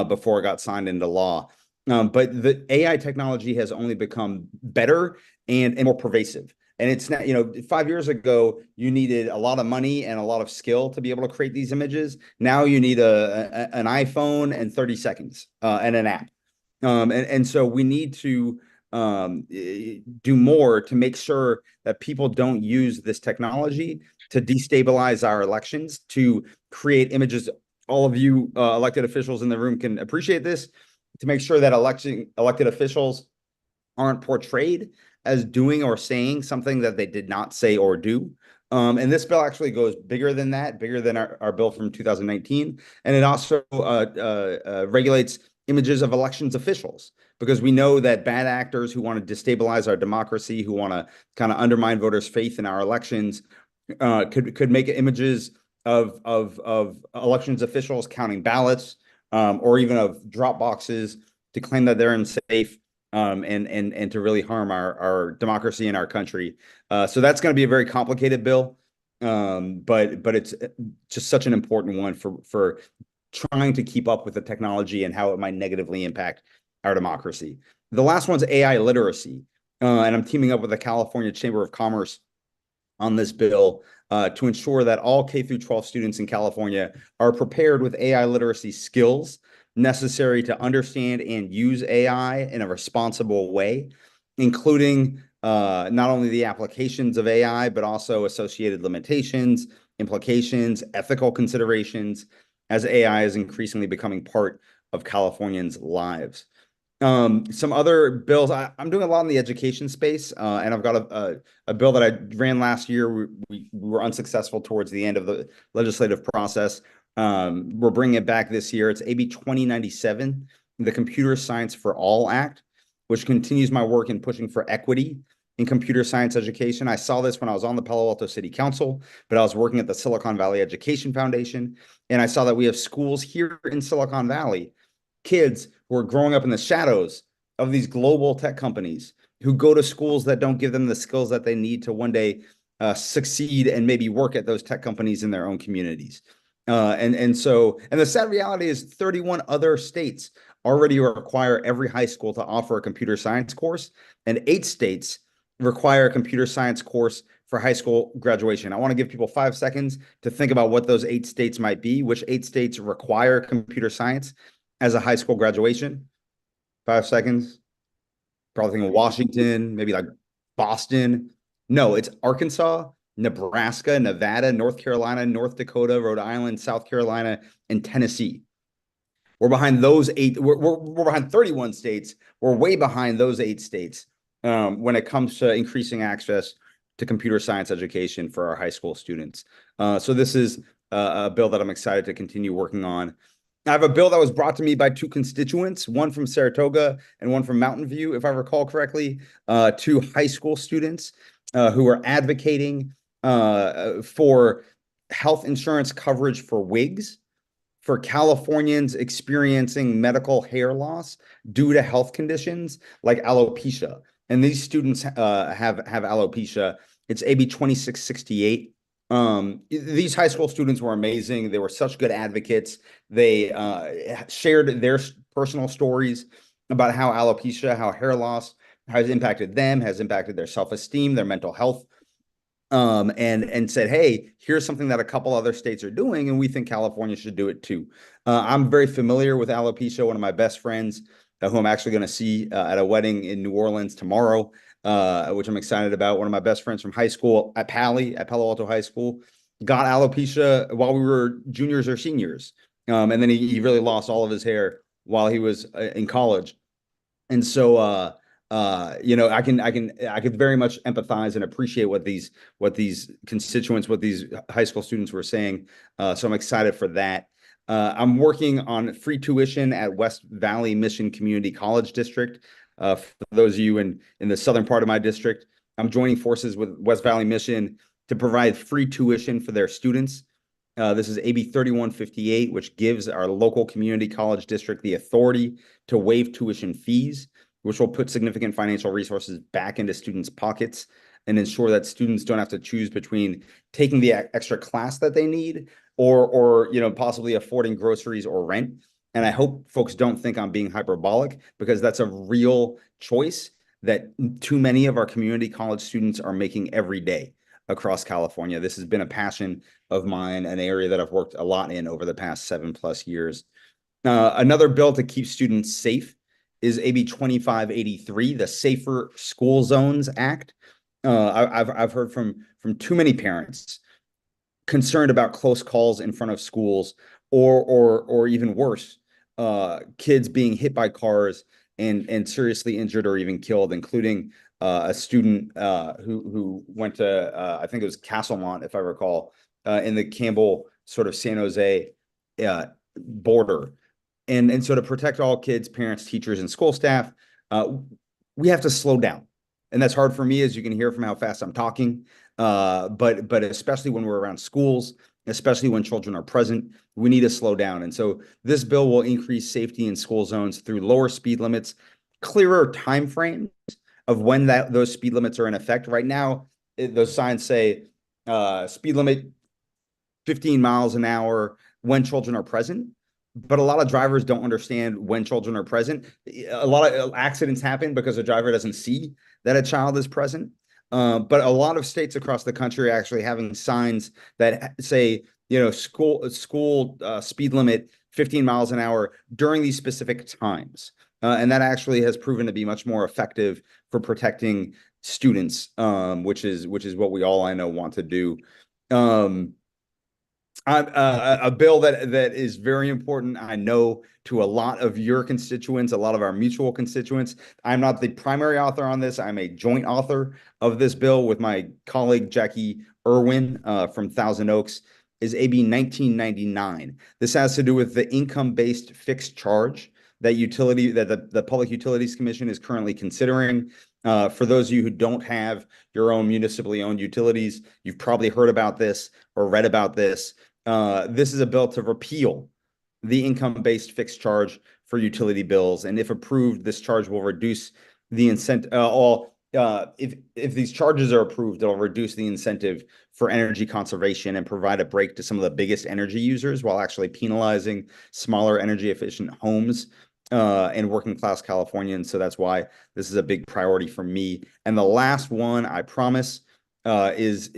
before it got signed into law. But the AI technology has only become better and more pervasive. And it's not, 5 years ago, you needed a lot of money and a lot of skill to be able to create these images. Now you need an iPhone and 30 seconds and an app. And so we need to do more to make sure that people don't use this technology to destabilize our elections, to create images. All of you elected officials in the room can appreciate this, to make sure that elected officials aren't portrayed as doing or saying something that they did not say or do. And this bill actually goes bigger than that, bigger than our bill from 2019. And it also regulates images of elections officials, because we know that bad actors who want to destabilize our democracy, who want to kind of undermine voters' faith in our elections, could make images of elections officials counting ballots, or even of drop boxes to claim that they're unsafe, and to really harm our democracy and our country. So that's going to be a very complicated bill, but it's just such an important one for trying to keep up with the technology and how it might negatively impact our democracy. The last one's AI literacy, and I'm teaming up with the California Chamber of Commerce on this bill to ensure that all K through 12 students in California are prepared with AI literacy skills necessary to understand and use AI in a responsible way, including not only the applications of AI, but also associated limitations, implications, ethical considerations, as AI is increasingly becoming part of Californians' lives. Some other bills, I'm doing a lot in the education space, and I've got a bill that I ran last year. We were unsuccessful towards the end of the legislative process. We're bringing it back this year. It's AB 2097, the Computer Science for All Act, which continues my work in pushing for equity in computer science education. I saw this when I was on the Palo Alto City Council, but I was working at the Silicon Valley Education Foundation, and I saw that we have schools here in Silicon Valley, kids who are growing up in the shadows of these global tech companies, who go to schools that don't give them the skills that they need to one day succeed and maybe work at those tech companies in their own communities. And the sad reality is 31 other states already require every high school to offer a computer science course, and 8 states require a computer science course for high school graduation. I want to give people 5 seconds to think about what those 8 states might be, which 8 states require computer science as a high school graduation. 5 seconds. Probably thinking Washington, maybe like Boston. No, it's Arkansas, Nebraska, Nevada, North Carolina, North Dakota, Rhode Island, South Carolina, and Tennessee. We're behind those 8. We're behind 31 states. We're way behind those 8 states when it comes to increasing access to computer science education for our high school students. So this is a bill that I'm excited to continue working on. I have a bill that was brought to me by 2 constituents, one from Saratoga and one from Mountain View, if I recall correctly, 2 high school students who are advocating for health insurance coverage for wigs for Californians experiencing medical hair loss due to health conditions like alopecia. And these students have alopecia. It's AB 2668. These high school students were amazing. They were such good advocates. They shared their personal stories about how alopecia, how hair loss has impacted them, has impacted their self-esteem, their mental health, and said, hey, here's something that a couple other states are doing, and we think California should do it too. I'm very familiar with alopecia. One of my best friends, who I'm actually going to see at a wedding in New Orleans tomorrow, which I'm excited about. One of my best friends from high school at Palo Alto High School, got alopecia while we were juniors or seniors. And then he really lost all of his hair while he was in college. And so, I could very much empathize and appreciate what these constituents, what these high school students were saying. So I'm excited for that. I'm working on free tuition at West Valley Mission Community College District. For those of you in the southern part of my district, I'm joining forces with West Valley Mission to provide free tuition for their students. This is AB 3158, which gives our local community college district the authority to waive tuition fees, which will put significant financial resources back into students' pockets and ensure that students don't have to choose between taking the extra class that they need or possibly affording groceries or rent. And I hope folks don't think I'm being hyperbolic, because that's a real choice that too many of our community college students are making every day across California. This has been a passion of mine, an area that I've worked a lot in over the past 7+ years. Another bill to keep students safe is AB 2583, the Safer School Zones Act. I've heard from too many parents concerned about close calls in front of schools, or even worse, kids being hit by cars and seriously injured or even killed, including a student who went to I think it was Castlemont, if I recall, in the Campbell sort of San Jose border. And so to protect all kids, parents, teachers, and school staff, we have to slow down. And that's hard for me, as you can hear from how fast I'm talking. But especially when we're around schools, especially when children are present, we need to slow down. And so this bill will increase safety in school zones through lower speed limits, clearer timeframes of when those speed limits are in effect. Right now, those signs say speed limit 15 miles an hour when children are present. But a lot of drivers don't understand when children are present. A lot of accidents happen because a driver doesn't see that a child is present. But a lot of states across the country are actually having signs that say, school speed limit 15 miles an hour during these specific times. And that actually has proven to be much more effective for protecting students, which is what we all, I know, want to do. A bill that is very important, I know, to a lot of your constituents, a lot of our mutual constituents. I'm not the primary author on this. I'm a joint author of this bill with my colleague Jackie Irwin from Thousand Oaks. Is AB 1999. This has to do with the income-based fixed charge that the Public Utilities Commission is currently considering. For those of you who don't have your own municipally owned utilities, you've probably heard about this or read about this. This is a bill to repeal the income-based fixed charge for utility bills. And if approved, this charge will reduce the incentive, if these charges are approved, it'll reduce the incentive for energy conservation and provide a break to some of the biggest energy users while actually penalizing smaller energy efficient homes and working class Californians. So that's why this is a big priority for me. And the last one, I promise, is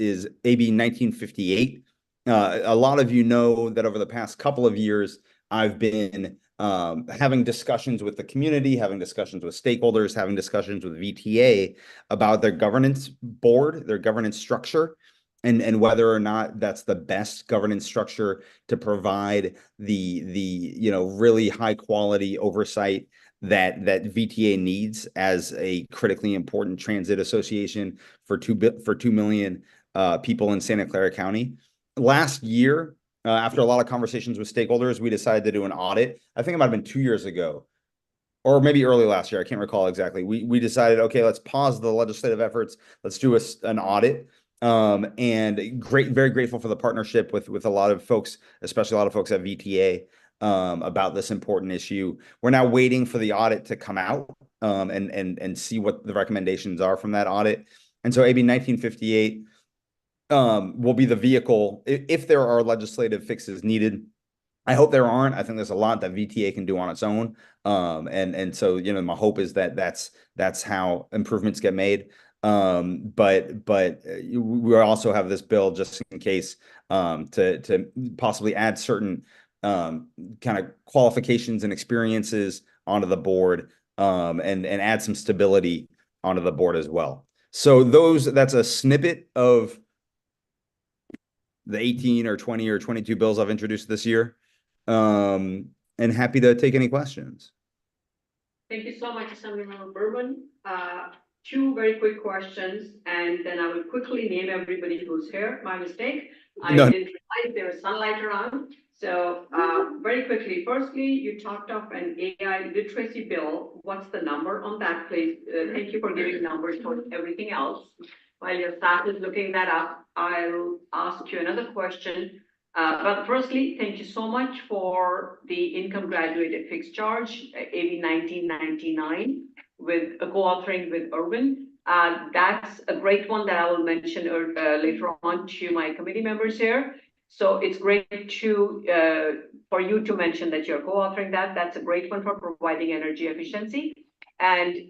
AB 1958. A lot of you know that over the past couple of years, I've been having discussions with the community, having discussions with stakeholders, having discussions with VTA about their governance board, their governance structure, and whether or not that's the best governance structure to provide the really high quality oversight that VTA needs as a critically important transit association for 2 million people in Santa Clara County. Last year, after a lot of conversations with stakeholders, we decided to do an audit. I think it might have been 2 years ago, or maybe early last year. I can't recall exactly. We decided, okay, let's pause the legislative efforts. Let's do an audit. And very grateful for the partnership with a lot of folks, especially a lot of folks at VTA, about this important issue. We're now waiting for the audit to come out, and see what the recommendations are from that audit. And so AB 1958 will be the vehicle if there are legislative fixes needed. I hope there aren't. I think there's a lot that VTA can do on its own. And so, my hope is that that's how improvements get made. But we also have this bill just in case, to possibly add certain kind of qualifications and experiences onto the board, and add some stability onto the board as well. So that's a snippet of the 18 or 20 or 22 bills I've introduced this year. And happy to take any questions. Thank you so much, Assemblymember Berman. Two very quick questions, and then I will quickly name everybody who's here. My mistake. I didn't realize there was sunlight around. So very quickly, firstly, you talked of an AI literacy bill. What's the number on that, please? Thank you for giving numbers for everything else. While your staff is looking that up, I'll ask you another question. But firstly, thank you so much for the income graduated fixed charge, AB 1999, with a co-authoring with Irwin. That's a great one that I will mention later on to my committee members here. So it's great for you to mention that you're co-authoring that. That's a great one for providing energy efficiency and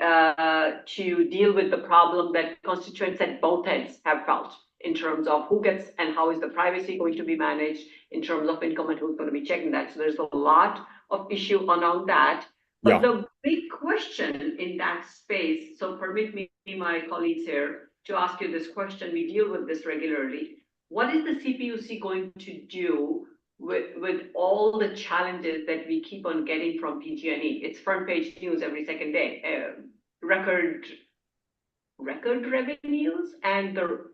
to deal with the problem that constituents at both ends have felt in terms of who gets and how is the privacy going to be managed in terms of income and who's going to be checking that. So there's a lot of issue around that. But the big question in that space, so permit me, my colleagues here, to ask you this question. We deal with this regularly. What is the CPUC going to do with all the challenges that we keep on getting from PG&E? It's front page news every second day. Record revenues and the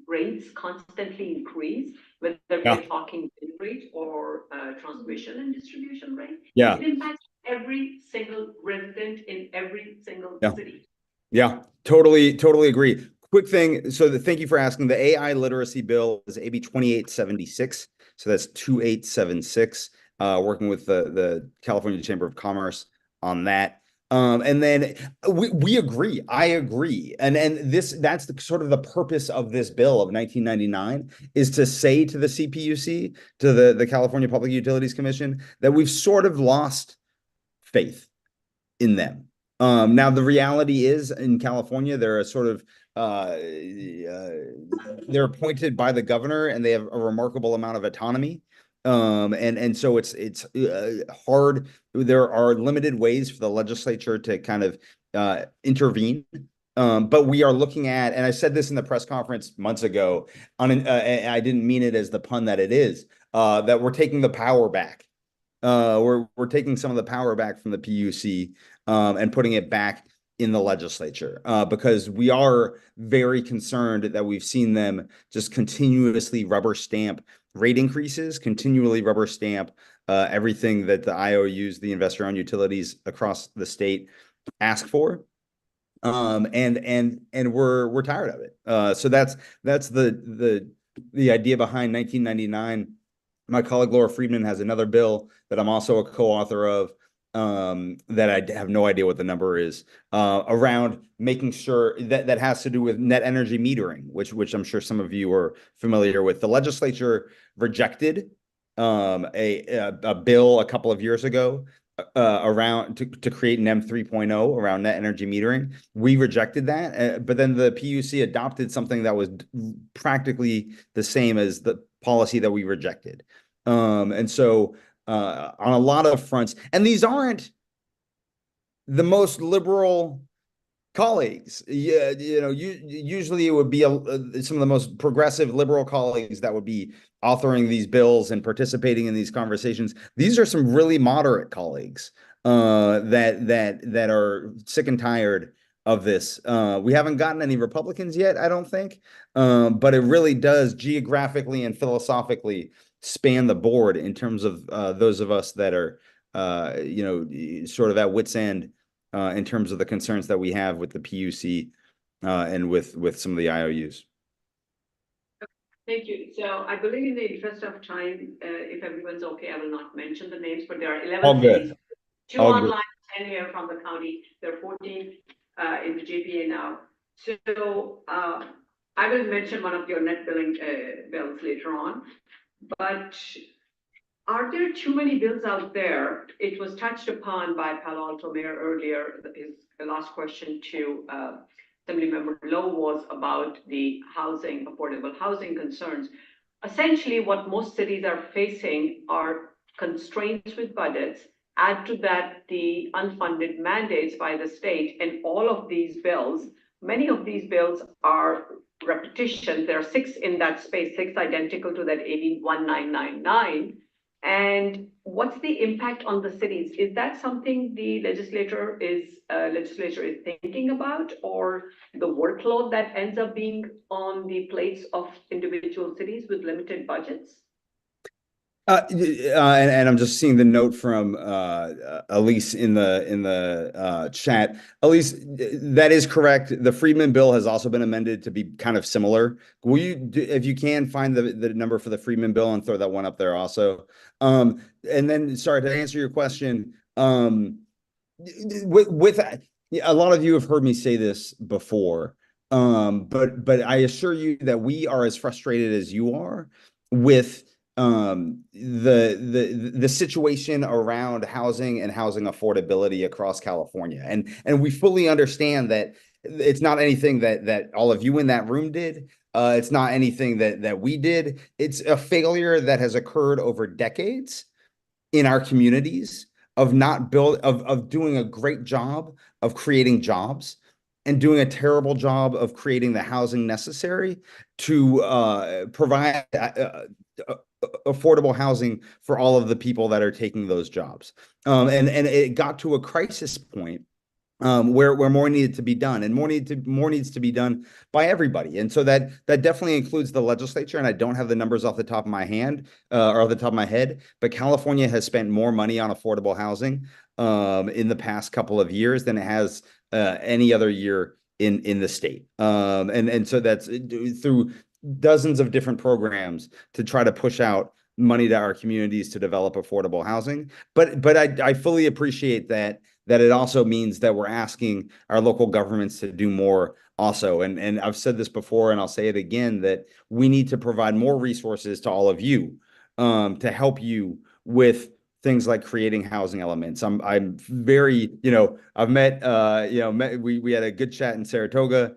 rates constantly increase, whether we're talking bill rate or transmission and distribution rate. It impacts every single resident in every single city. Yeah, totally agree. Quick thing. So thank you for asking. The AI literacy bill is AB 2876. So that's 2876, working with the California Chamber of Commerce on that. And then we agree. I agree. And that's sort of the purpose of this bill of 1999 is to say to the CPUC, to the California Public Utilities Commission, that we've sort of lost faith in them. Now the reality is in California, they're a sort of they're appointed by the governor and they have a remarkable amount of autonomy. And so it's hard. There are limited ways for the legislature to kind of intervene. But we are looking at, and I said this in the press conference months ago, I didn't mean it as the pun that it is, that we're taking the power back. We're taking some of the power back from the PUC and putting it back in the legislature, because we are very concerned that we've seen them just continuously rubber stamp rate increases, continually rubber stamp everything that the IOUs, the investor-owned utilities across the state, ask for, and we're tired of it. So that's the idea behind 1999. My colleague Laura Friedman has another bill that I'm also a co-author of, that I have no idea what the number is, around making sure that has to do with net energy metering, which I'm sure some of you are familiar with. The legislature rejected a bill a couple of years ago around to create an M 3.0 around net energy metering. We rejected that, but then the PUC adopted something that was practically the same as the policy that we rejected. And so on a lot of fronts, and these aren't the most liberal colleagues. Yeah, usually it would be some of the most progressive liberal colleagues that would be authoring these bills and participating in these conversations. These are some really moderate colleagues that are sick and tired of this. We haven't gotten any Republicans yet, I don't think, but it really does geographically and philosophically span the board in terms of those of us that are sort of at wit's end in terms of the concerns that we have with the PUC and with some of the IOUs. Thank you. So I believe in the interest of time, if everyone's okay, I will not mention the names, but there are 11 All good. cities, 2 All good. online, 10 here from the county. There are 14 in the JPA now. So I will mention one of your net billing bills later on, but are there too many bills out there? It was touched upon by Palo Alto Mayor earlier. His last question to Assemblymember Lowe was about the housing, affordable housing concerns. Essentially, what most cities are facing are constraints with budgets. Add to that the unfunded mandates by the state, and all of these bills, many of these bills are repetitions. There are 6 in that space, 6 identical to that 181999. And what's the impact on the cities? Is that something the legislature is thinking about, or the workload that ends up being on the plates of individual cities with limited budgets? And I'm just seeing the note from Elise in the chat. Elise, that is correct. The Freedman bill has also been amended to be kind of similar. Will you, if you can, find the number for the Freedman bill and throw that one up there also? And then, sorry, to answer your question, with a lot of you have heard me say this before, but I assure you that we are as frustrated as you are with the situation around housing and housing affordability across California. And we fully understand that it's not anything that all of you in that room did. It's not anything that we did. It's a failure that has occurred over decades in our communities of doing a great job of creating jobs and doing a terrible job of creating the housing necessary to provide affordable housing for all of the people that are taking those jobs. And it got to a crisis point where more needed to be done, and more needs to be done by everybody. And so that definitely includes the legislature. And I don't have the numbers off the top of my hand or off the top of my head, but California has spent more money on affordable housing in the past couple of years than it has any other year in the state. And so that's through dozens of different programs to try to push out money to our communities to develop affordable housing. But I fully appreciate that it also means that we're asking our local governments to do more also. And I've said this before, and I'll say it again, that we need to provide more resources to all of you to help you with things like creating housing elements. I'm very, I've met, we had a good chat in Saratoga.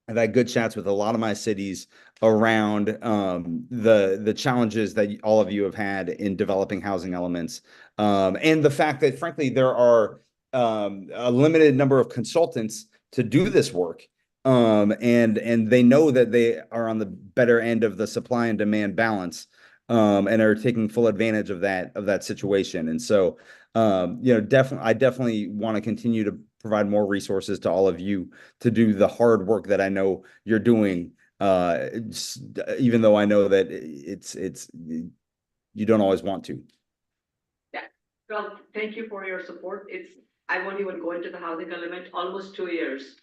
I've had good chats with a lot of my cities around the challenges that all of you have had in developing housing elements, and the fact that, frankly, there are a limited number of consultants to do this work, and they know that they are on the better end of the supply and demand balance, and are taking full advantage of that situation. And so, I definitely want to continue to provide more resources to all of you to do the hard work that I know you're doing, even though I know that it's you don't always want to. Yeah, well, thank you for your support. I won't even go into the housing element, almost 2 years.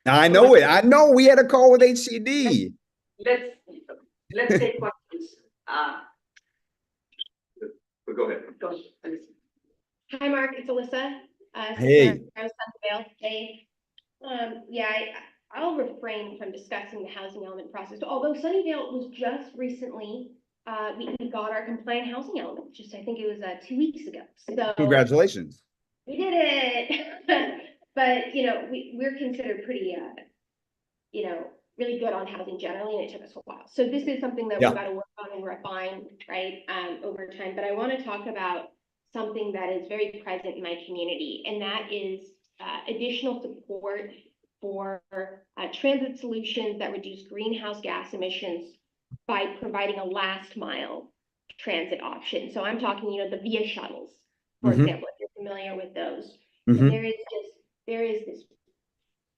I know it. I know we had a call with HCD. Let's take questions. But go ahead. Hi, Mark, it's Alyssa. Hey. Sunnyvale. Hey. Yeah, I'll refrain from discussing the housing element process, although Sunnyvale was just recently, we got our compliant housing element, just, I think it was, 2 weeks ago. So Congratulations. we did it. But, you know, we're considered pretty, you know, really good on housing generally, and it took us a while. So this is something that Yeah. we've got to work on and refine, right, over time. But I want to talk about something that is very present in my community, and that is additional support for transit solutions that reduce greenhouse gas emissions by providing a last mile transit option. So I'm talking, you know, the via shuttles, for Mhm. example, if you're familiar with those. Mhm. And there is this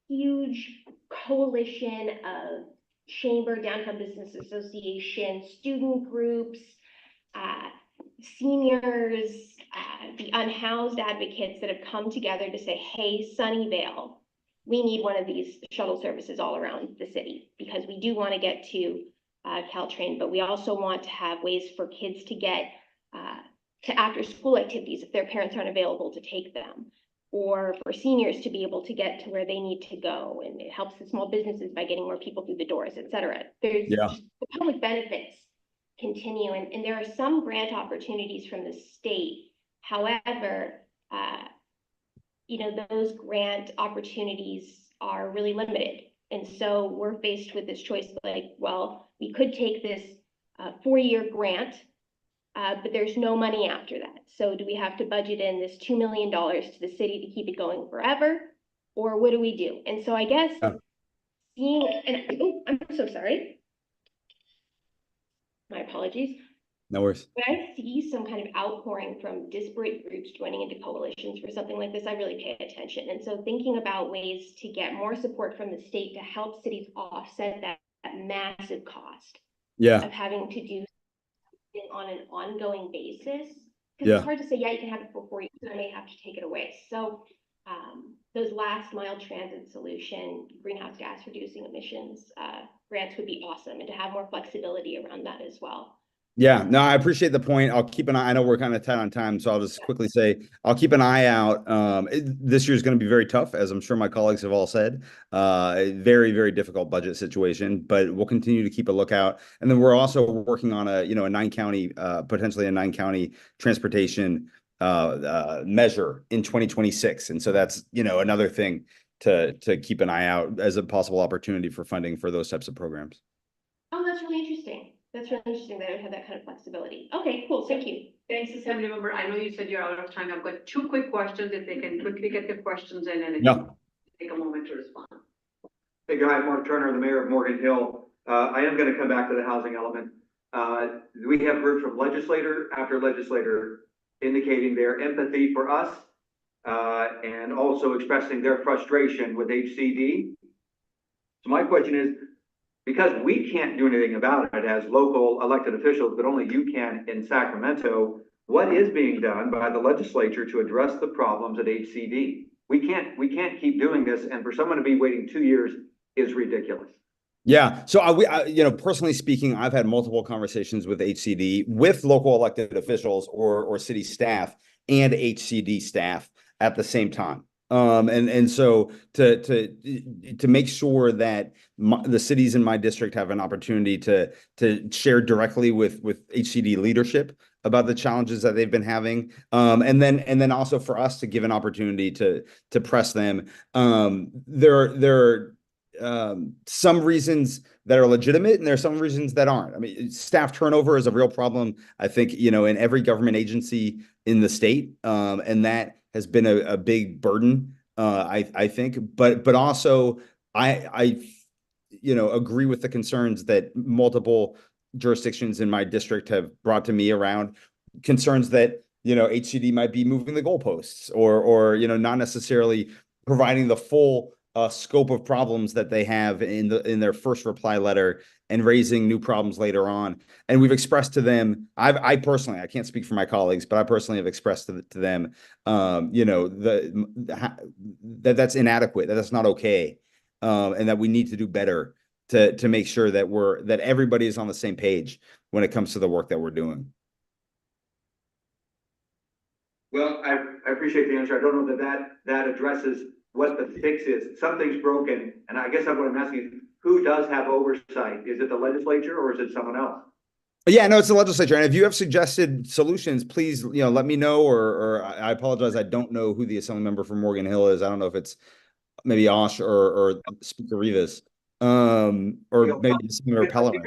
huge coalition of chamber, downtown business association, student groups, seniors, the unhoused advocates that have come together to say, hey, Sunnyvale, we need one of these shuttle services all around the city, because we do want to get to Caltrain, but we also want to have ways for kids to get to after school activities if their parents aren't available to take them, or for seniors to be able to get to where they need to go. And it helps the small businesses by getting more people through the doors, et cetera. There's just the public benefits continue. And there are some grant opportunities from the state. However, you know, those grant opportunities are really limited. And so we're faced with this choice, like, well, we could take this 4-year grant, but there's no money after that. So do we have to budget in this $2 million to the city to keep it going forever? Or what do we do? And so I guess seeing, and oh, I'm so sorry. My apologies. No worries. When I see some kind of outpouring from disparate groups joining into coalitions for something like this, I really pay attention. And so thinking about ways to get more support from the state to help cities offset that massive cost of having to do something on an ongoing basis. Because it's hard to say, yeah, you can have it for 4 years, I may have to take it away. So those last mile transit solution, greenhouse gas reducing emissions grants would be awesome, and to have more flexibility around that as well. Yeah, no, I appreciate the point. I'll keep an eye. I know we're kind of tight on time, so I'll just quickly say I'll keep an eye out. This year is going to be very tough, as I'm sure my colleagues have all said. A very, very difficult budget situation, but we'll continue to keep a lookout. And then we're also working on a 9-county, potentially a 9-county transportation measure in 2026. And so that's, another thing to keep an eye out as a possible opportunity for funding for those types of programs. Oh, that's really interesting. That's really interesting that I would have that kind of flexibility. Okay, cool. Thank you. Thanks, Assembly Member. I know you said you're out of time. I've got 2 quick questions. If they can quickly get their questions in, and take a moment to respond. Hey, guys, Mark Turner, the mayor of Morgan Hill. I am going to come back to the housing element. We have groups from legislator after legislator indicating their empathy for us and also expressing their frustration with HCD. So my question is, because we can't do anything about it as local elected officials, but only you can in Sacramento, what is being done by the legislature to address the problems at HCD? We can't keep doing this, and for someone to be waiting 2 years is ridiculous. Yeah. So personally speaking, I've had multiple conversations with HCD, with local elected officials or city staff and HCD staff at the same time. And so to make sure that the cities in my district have an opportunity to share directly with HCD leadership about the challenges that they've been having, and then also for us to give an opportunity to press them. There are some reasons that are legitimate, and there are some reasons that aren't. I mean, staff turnover is a real problem, I think, in every government agency in the state, and that has been a big burden, I think. But also, I agree with the concerns that multiple jurisdictions in my district have brought to me around concerns that HCD might be moving the goalposts or not necessarily providing the full scope of problems that they have in their first reply letter, and raising new problems later on. And we've expressed to them, I personally, I can't speak for my colleagues, but I personally have expressed to them, that's inadequate, that's not okay, and that we need to do better to make sure that everybody is on the same page when it comes to the work that we're doing. Well, I appreciate the answer. I don't know that addresses what the fix is. Something's broken, and I guess what I'm asking is, who does have oversight? Is it the legislature or is it someone else? Yeah, no, it's the legislature. And if you have suggested solutions, please, let me know, or I apologize. I don't know who the assembly member from Morgan Hill is. I don't know if it's maybe Osh or Speaker Rivas, or maybe Senator Pellerin.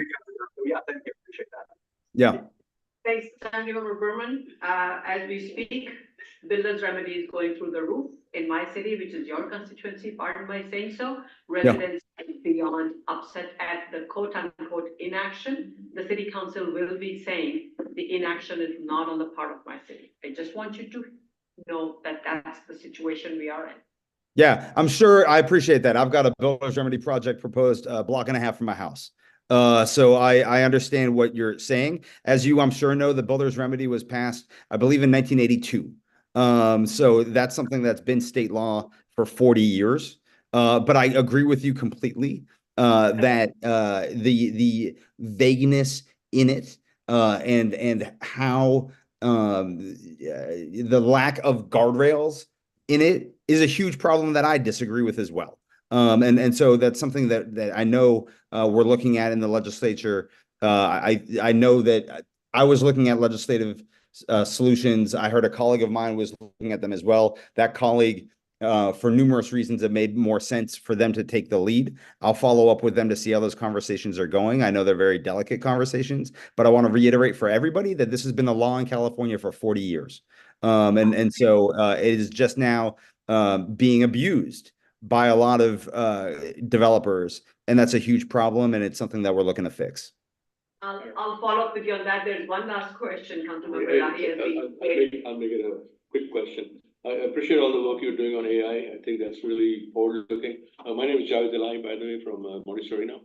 Yeah, thank you. Appreciate that. Yeah. Thanks, Councilmember Berman. As we speak, builders remedy is going through the roof in my city, which is your constituency, pardon my saying so. Residents are beyond upset at the quote unquote inaction. The city council will be saying the inaction is not on the part of my city. I just want you to know that that's the situation we are in. Yeah, I'm sure. I appreciate that. I've got a builder's remedy project proposed a block and a half from my house. So I understand what you're saying. As you, I'm sure, know, the builder's remedy was passed, I believe, in 1982. So that's something that's been state law for 40 years. But I agree with you completely that the vagueness in it and how the lack of guardrails in it is a huge problem that I disagree with as well. And so that's something that I know we're looking at in the legislature. I know that I was looking at legislative solutions. I heard a colleague of mine was looking at them as well. That colleague, for numerous reasons, it made more sense for them to take the lead. I'll follow up with them to see how those conversations are going. I know they're very delicate conversations, but I want to reiterate for everybody that this has been the law in California for 40 years. And so it is just now being abused by a lot of developers, and that's a huge problem, and it's something that we're looking to fix. I'll follow up with you on that. There's one last question, Councilmember Lahi. I'll make it a quick question. I appreciate all the work you're doing on AI. I think that's really forward looking. My name is Javed Elai, by the way, from Montessorino.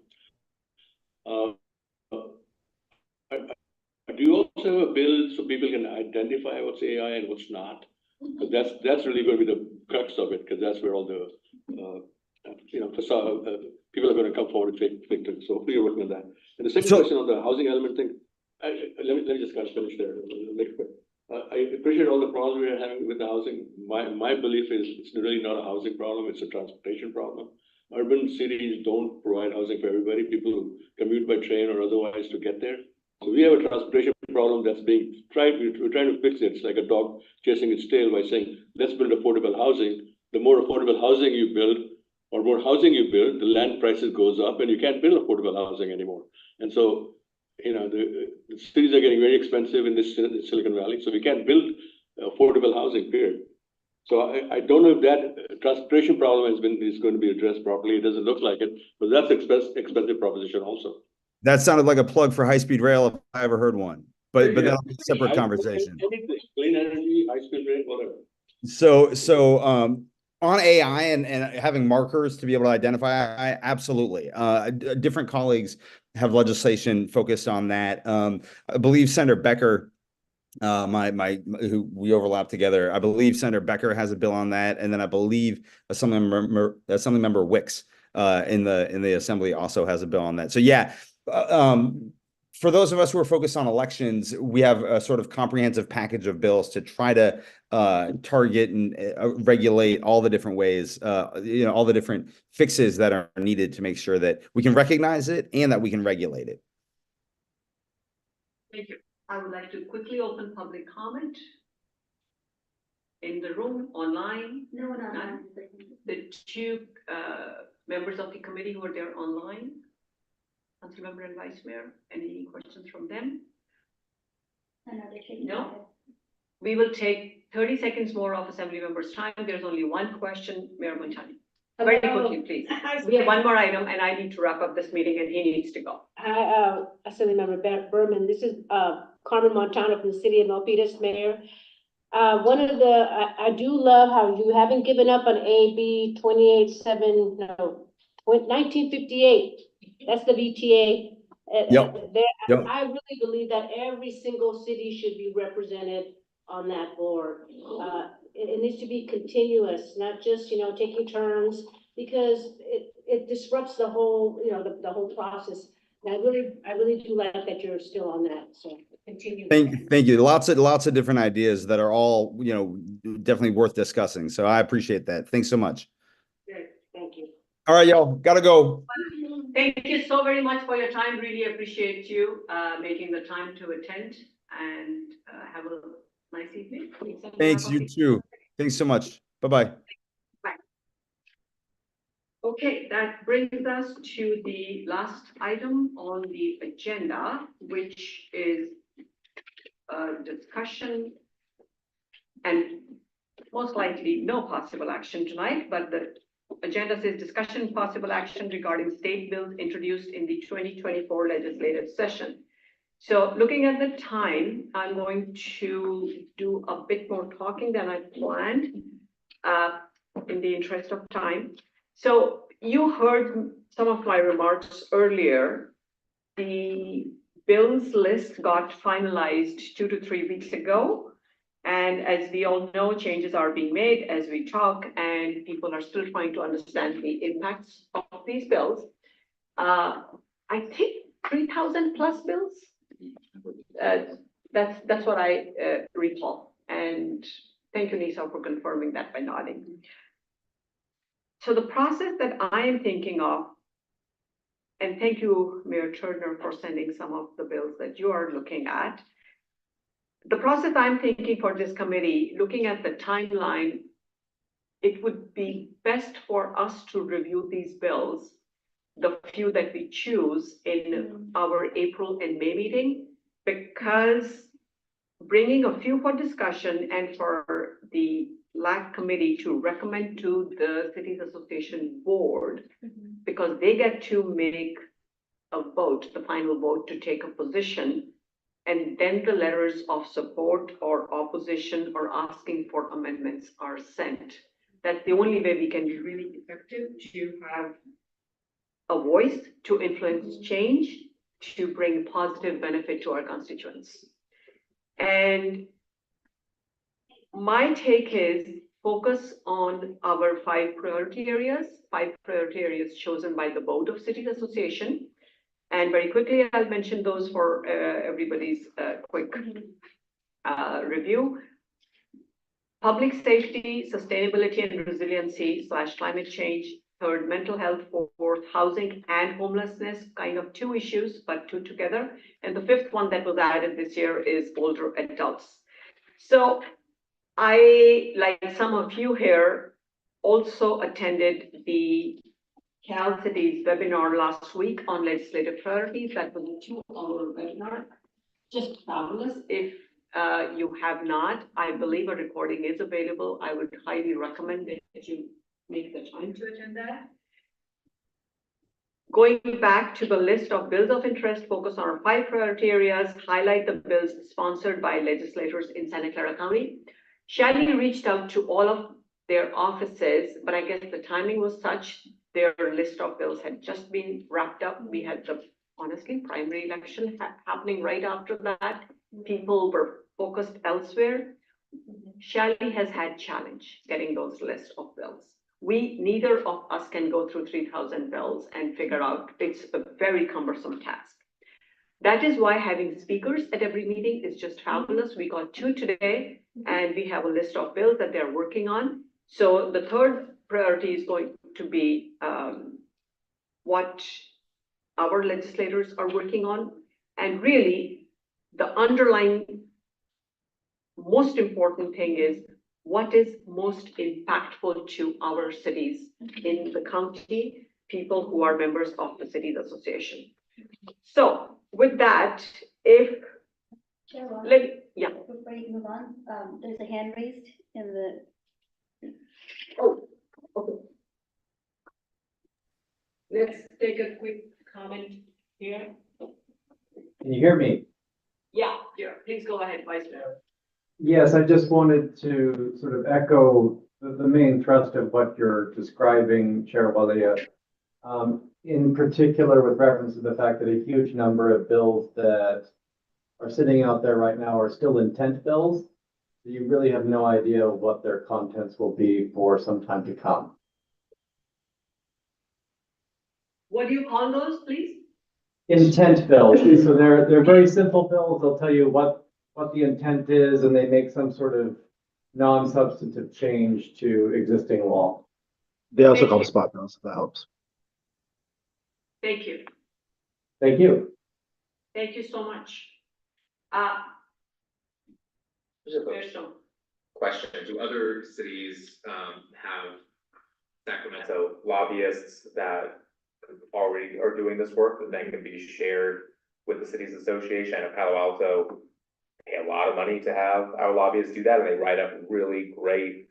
Do you also have a bill so people can identify what's AI and what's not? Because that's really going to be the crux of it, because that's where all the people are going to come forward and take victims. So hopefully you're working on that. And the second question on the housing element thing, let me just kind of finish there. I appreciate all the problems we're having with the housing. My belief is it's really not a housing problem, it's a transportation problem. Urban cities don't provide housing for everybody, people who commute by train or otherwise to get there. So we have a transportation problem that's being tried, we're trying to fix it. It's like a dog chasing its tail by saying, let's build affordable housing. The more affordable housing you build, or more housing you build, the land prices goes up and you can't build affordable housing anymore. And so, the cities are getting very expensive in this Silicon Valley, so we can't build affordable housing, period. So I don't know if that transportation problem is going to be addressed properly. It doesn't look like it, but that's expensive proposition also. That sounded like a plug for high-speed rail if I ever heard one, but that'll be a separate conversation. Anything, clean energy, high-speed rail, whatever. So on AI and having markers to be able to identify, absolutely. Different colleagues have legislation focused on that. I believe Senator Becker, who we overlap together, I believe Senator Becker has a bill on that, and then I believe Assemblymember Wicks in the Assembly also has a bill on that. So yeah. For those of us who are focused on elections, we have a sort of comprehensive package of bills to try to target and regulate all the different ways, all the different fixes that are needed to make sure that we can recognize it and that we can regulate it. Thank you. I would like to quickly open public comment. In the room, online? No, none. The two members of the committee who are there online? Councilmember and Vice Mayor, any questions from them? No? We will take 30 seconds more of Assembly members' time. There's only one question, Mayor Montani. Very quickly, please. We have one more item and I need to wrap up this meeting and he needs to go. Hi, Assemblymember Berman. This is Carmen Montano from the city of Milpitas, Mayor. I do love how you haven't given up on AB 1958. That's the VTA. Yep. I really believe that every single city should be represented on that board. It needs to be continuous, not just, taking turns, because it disrupts the whole, the whole process. And I really do like that you're still on that, so continue. Thank you. Lots of different ideas that are all, definitely worth discussing. So I appreciate that. Thanks so much. Great, thank you. All right, y'all, gotta go. Thank you so very much for your time. Really appreciate you making the time to attend, and have a nice evening. Thanks, you too. Thanks so much. Bye-bye. Okay, that brings us to the last item on the agenda, which is a discussion and most likely no possible action tonight, but the agenda says discussion and possible action regarding state bills introduced in the 2024 legislative session. So looking at the time, I'm going to do a bit more talking than I planned in the interest of time. So you heard some of my remarks earlier. The bills list got finalized 2 to 3 weeks ago. And as we all know, changes are being made as we talk, and people are still trying to understand the impacts of these bills. I think 3,000 plus bills. That's what I recall. And thank you, Nisa, for confirming that by nodding. So the process that I am thinking of, and thank you, Mayor Turner, for sending some of the bills that you are looking at. The process I'm thinking for this committee, looking at the timeline, it would be best for us to review these bills, the few that we choose in our April and May meeting, because bringing a few for discussion and for the LAC committee to recommend to the Cities Association board, because they get to make a vote, the final vote to take a position, and then the letters of support or opposition or asking for amendments are sent. That's the only way we can be really effective to have a voice, to influence change, to bring positive benefit to our constituents. And my take is focus on our 5 priority areas chosen by the Board of Cities Association. And very quickly, I'll mention those for everybody's quick review. Public safety, sustainability and resiliency / climate change. 3rd, mental health. 4th, housing and homelessness, kind of 2 issues, but 2 together. And the 5th one that was added this year is older adults. So I, like some of you here, also attended the CASCC's webinar last week on legislative priorities. That was a 2-hour webinar, just fabulous. If you have not, I believe a recording is available. I would highly recommend that you make the time to attend that. Going back to the list of bills of interest, focus on our 5 priority areas, highlight the bills sponsored by legislators in Santa Clara County. Shelley reached out to all of their offices, but I guess the timing was such, their list of bills had just been wrapped up. We had the, honestly, primary election happening right after that. People were focused elsewhere. Shelley has had challenge getting those lists of bills. Neither of us can go through 3,000 bills and figure out, it's a very cumbersome task. That is why having speakers at every meeting is just fabulous. We got 2 today, and we have a list of bills that they're working on. So the 3rd priority is going to be what our legislators are working on. And really, the underlying most important thing is what is most impactful to our cities in the county, people who are members of the Cities Association. So with that, if Before you move on, there's a hand raised in the. Oh, okay. Let's take a quick comment here. Can you hear me? Yeah, please go ahead, Vice Mayor. Yes, I just wanted to sort of echo the main thrust of what you're describing, Chair Walia. In particular, with reference to the fact that a huge number of bills that are sitting out there right now are still intent bills. You really have no idea what their contents will be for some time to come. What do you call those, please? intent bills. So they're very simple bills. They'll tell you what the intent is, and they make some sort of non-substantive change to existing law. They also Thank call you. them spot bills, if that helps. Thank you. Thank you. Thank you so much. There's some. Question, do other cities, have Sacramento lobbyists that already are doing this work that then can be shared with the cities association? I know Palo Alto pay a lot of money to have our lobbyists do that, and they write up really great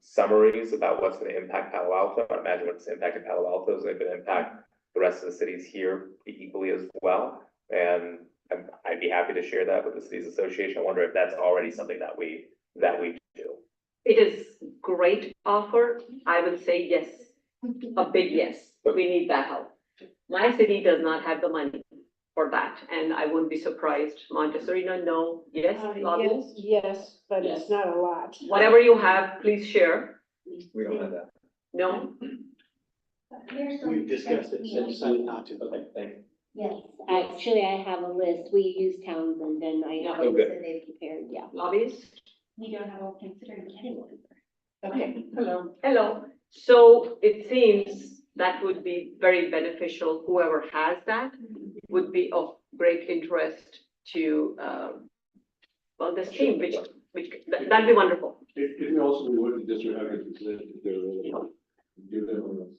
summaries about what's gonna impact Palo Alto. I imagine what's impacting Palo Alto is going to impact the rest of the cities here equally as well. And I'd be happy to share that with the cities association. I wonder if that's already something that we do. It is great offer. I will say yes, a big yes. We need that help. My city does not have the money for that, and I wouldn't be surprised. Montessorino, no, yes, lobbyists? Yes, but Yes. it's not a lot. Whatever you have, please share. We don't have that. No? We've discussed it, so decided not to. Okay, thank you. Yes, actually, I have a list. We use Townsend and I have a Oh, list good. that they've prepared, yeah. Lobbyists? We don't have one considering getting one. Okay, hello. Hello. So it seems that would be very beneficial. Whoever has that would be of great interest to, well, this team, that'd be wonderful. It may also be worth it just to have it present if they're available. Give them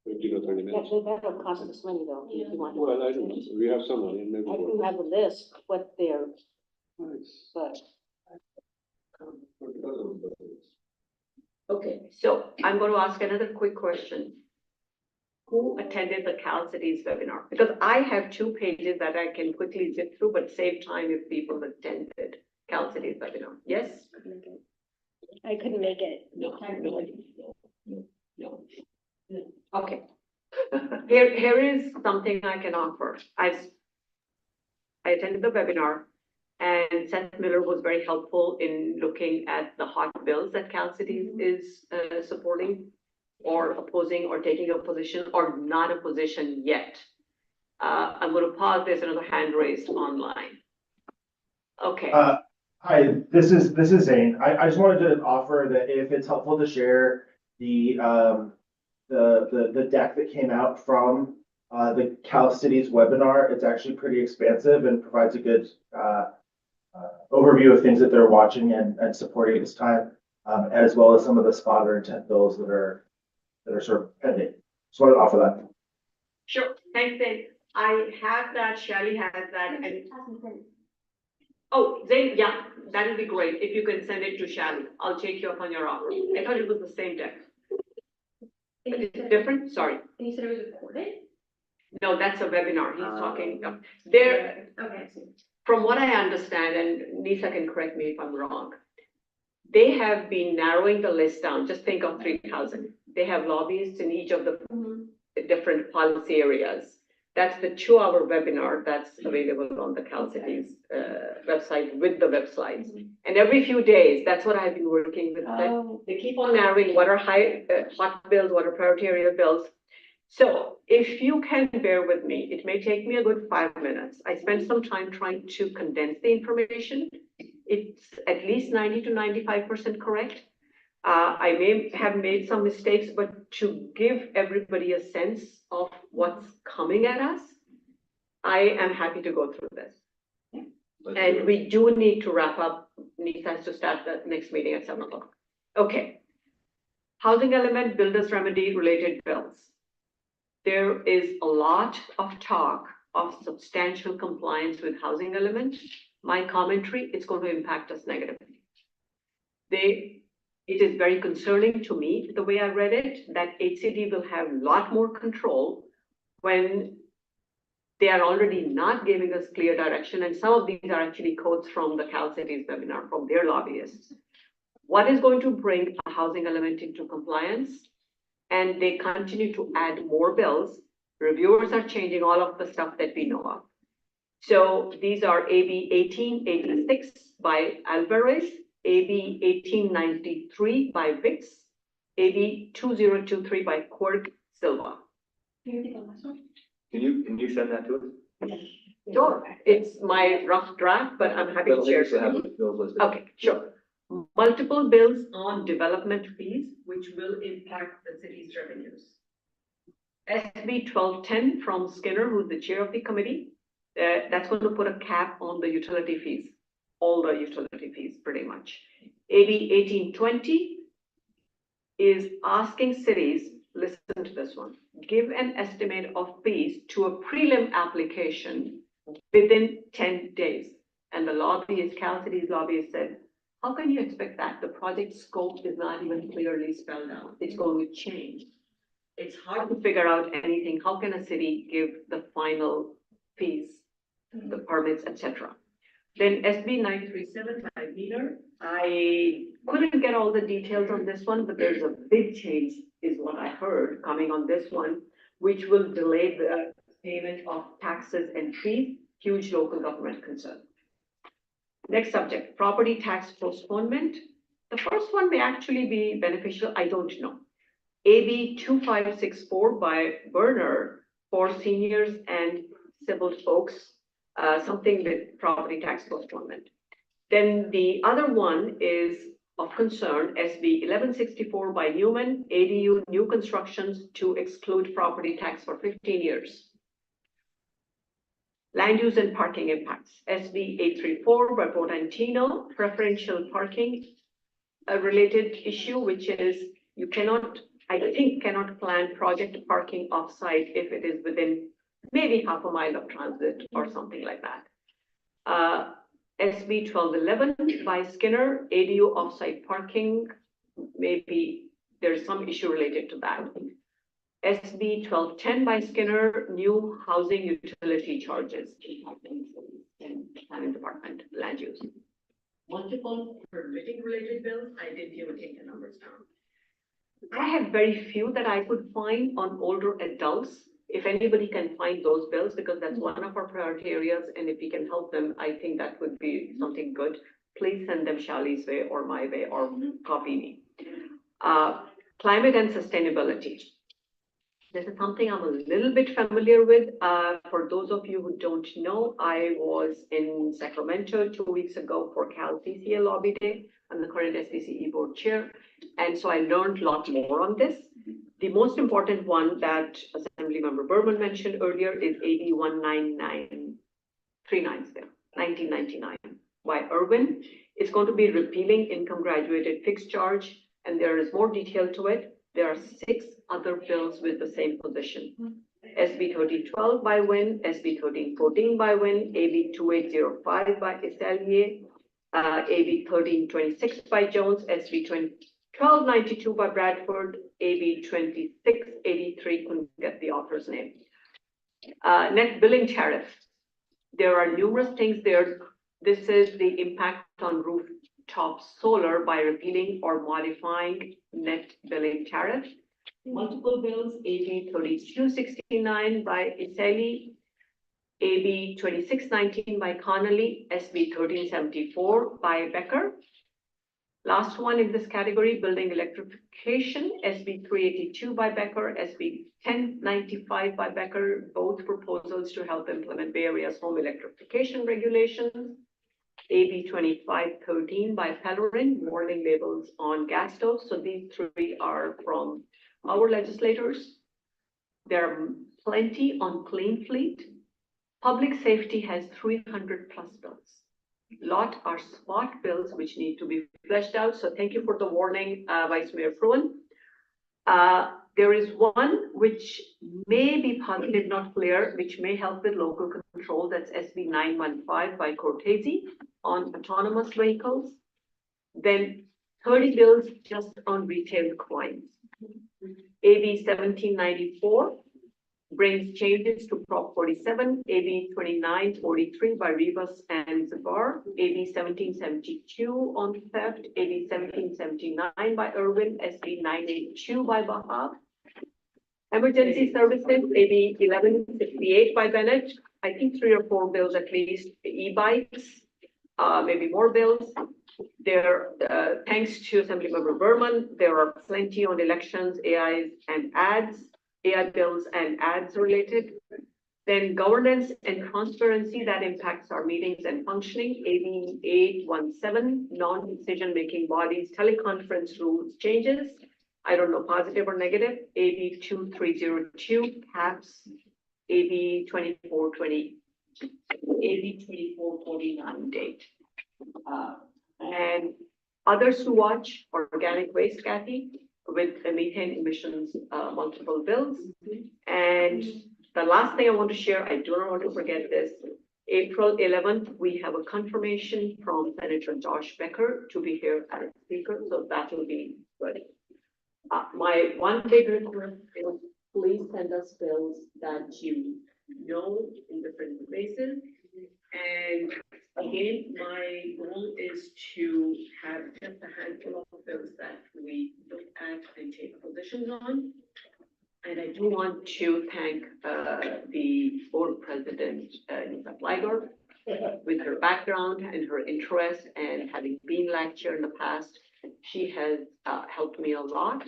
15 or 30 minutes. That'll cost us money though, if you want. Well, I don't know, we have some money, and maybe. I can have a list, what they're, Nice. but. Okay, so I'm going to ask another quick question. Who attended the CalCities webinar? Because I have 2 pages that I can quickly zip through, but save time if people attended CalCities webinar. Yes? I couldn't make it. No. Okay. Here is something I can offer. I attended the webinar, and Seth Miller was very helpful in looking at the hot bills that CalCities is supporting or opposing or taking a position or not a position yet. I'm going to pause. There's another hand raised online. Okay. Hi, this is Zane. I just wanted to offer that if it's helpful to share the deck that came out from the CalCities webinar. It's actually pretty expansive and provides a good overview of things that they're watching and supporting at this time, as well as some of the spot or intent bills that are sort of pending. Just wanted to offer that. Sure. Thanks, Zane. I have that. Shelley has that. And oh, Zane, yeah, that would be great. If you can send it to Shelley, I'll take you up on your offer. I thought it was the same deck. Is it different? Sorry. And you said it was recorded? No, that's a webinar. He's talking. There, Okay. from what I understand, and Nisa can correct me if I'm wrong, they have been narrowing the list down. Just think of 3,000. They have lobbyists in each of the different policy areas. That's the 2-hour webinar that's available on the CalCities website with the web slides. And every few days, that's what I've been working with. They keep on narrowing what are hot bills, what are priority area bills. So if you can bear with me, it may take me a good 5 minutes. I spent some time trying to condense the information. It's at least 90 to 95% correct. I may have made some mistakes, but to give everybody a sense of what's coming at us, I am happy to go through this. And we do need to wrap up. Nisa has to start the next meeting at 7 o'clock. Okay. Housing element, builders remedy related bills. There is a lot of talk of substantial compliance with housing element. My commentary, it's going to impact us negatively. It is very concerning to me, the way I read it, that HCD will have a lot more control when they are already not giving us clear direction. And some of these are actually quotes from the CalCities webinar from their lobbyists. What is going to bring a housing element into compliance? And they continue to add more bills. Reviewers are changing all of the stuff that we know of. So these are AB 1886 by Alvarez, AB 1893 by Vicks, AB 2023 by Quirk Silva. Can you repeat the last one? Can you send that to us? Sure, it's my rough draft, but I'm happy to Bill, share. just to have the bills listed. Okay, sure. Multiple bills on development fees, which will impact the city's revenues. SB 1210 from Skinner, who's the chair of the committee, that's going to put a cap on the utility fees, all the utility fees, pretty much. AB 1820 is asking cities, listen to this one, give an estimate of fees to a prelim application within 10 days. And the lobbyist, Cal City's lobbyist said, how can you expect that? The project scope is not even clearly spelled out. It's going to change. It's hard to figure out anything. How can a city give the final fees, the permits, etc.? Then SB 937 by Wheeler. I couldn't get all the details on this one, but there's a big change, is what I heard, coming on this one, which will delay the payment of taxes and fees. Huge local government concern. Next subject, property tax postponement. The first one may actually be beneficial, I don't know. AB 2564 by Werner for seniors and civil folks, something with property tax postponement. Then the other one is of concern, SB 1164 by Newman, ADU new constructions to exclude property tax for 15 years. Land use and parking impacts, SB 834 by Bordantino, preferential parking, a related issue, which is you cannot, I think, cannot plan project parking offsite if it is within maybe half a mile of transit or something like that. SB 1211 by Skinner, ADU offsite parking, maybe there's some issue related to that. SB 1210 by Skinner, new housing utility charges in planning department, land use. Multiple permitting related bills, I didn't even take the numbers down. I have very few that I could find on older adults. If anybody can find those bills, because that's one of our priority areas, and if we can help them, I think that would be something good. Please send them Shali's way or my way or copy me. Climate and sustainability. This is something I'm a little bit familiar with. For those of you who don't know, I was in Sacramento 2 weeks ago for CASCC Lobby Day. I'm the current SBCE board chair. And so I learned a lot more on this. The most important one that Assemblymember Berman mentioned earlier is AB 19939 there, 1999 by Irwin. It's going to be repealing income graduated fixed charge, and there is more detail to it. There are 6 other bills with the same position. SB 1312 by Wynn, SB 1314 by Wynn, AB 2805 by Iselier, AB 1326 by Jones, SB 1292 by Bradford, AB 2683, couldn't get the author's name. Net billing tariff. There are numerous things there. This is the impact on rooftop solar by repealing or modifying net billing tariff. Multiple bills, AB 3269 by Iseli, AB 2619 by Connolly, SB 1374 by Becker. Last one in this category, building electrification, SB 382 by Becker, SB 1095 by Becker, both proposals to help implement Bay Area's home electrification regulations. AB 2513 by Pellerin, warning labels on gas stoves. So these 3 are from our legislators. There are plenty on clean fleet. Public safety has 300 plus bills. Lot are spot bills which need to be fleshed out. So thank you for the warning, Vice Mayor Fruin. There is one which may be positive, not clear, which may help with local control. That's SB 915 by Cortese on autonomous vehicles. Then 30 bills just on retail coins. AB 1794 brings changes to Prop 47, AB 2943 by Rivas and Zabar, AB 1772 on theft, AB 1779 by Irwin, SB 982 by Bahab. Emergency services, AB 1168 by Bennett. I think 3 or 4 bills at least, e-bikes, maybe more bills. There, thanks to Assemblymember Berman, there are plenty on elections, AIs and ads, AI bills and ads related. Then governance and transparency that impacts our meetings and functioning, AB 817, non-decision-making bodies, teleconference rules changes. I don't know, positive or negative, AB 2302, CAPS, AB 2420, AB 2449 date. And others to watch, organic waste, Kathy, with the methane emissions, multiple bills. And the last thing I want to share, I do not want to forget this, April 11th, we have a confirmation from Senator Josh Becker to be here as speaker, so that will be good. My one big request is please send us bills that you know in different places. And again, my goal is to have just a handful of bills that we look at and take positions on. And I do want to thank the board president, Nisa Fliger, with her background and her interest and having been LAC chair in the past. She has helped me a lot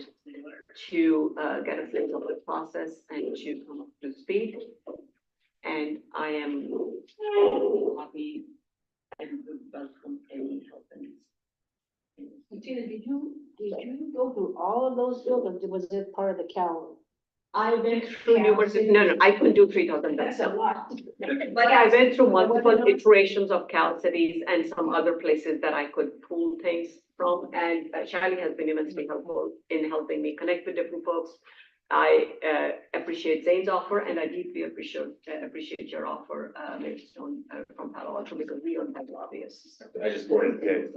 to get a flavor of the process and to come up to speed. And I am happy and would welcome any help in this. Tina, did you go through all of those bills, or was it part of the calendar? I went through numerous, no, I couldn't do 3,000. That's a lot. But I went through multiple iterations of CalCities and some other places that I could pull things from. And Shally has been immensely helpful in helping me connect with different folks. I appreciate Zane's offer, and I deeply appreciate your offer, Mayor Stone, from Palo Alto, because we don't have lobbyists. I just wanted to.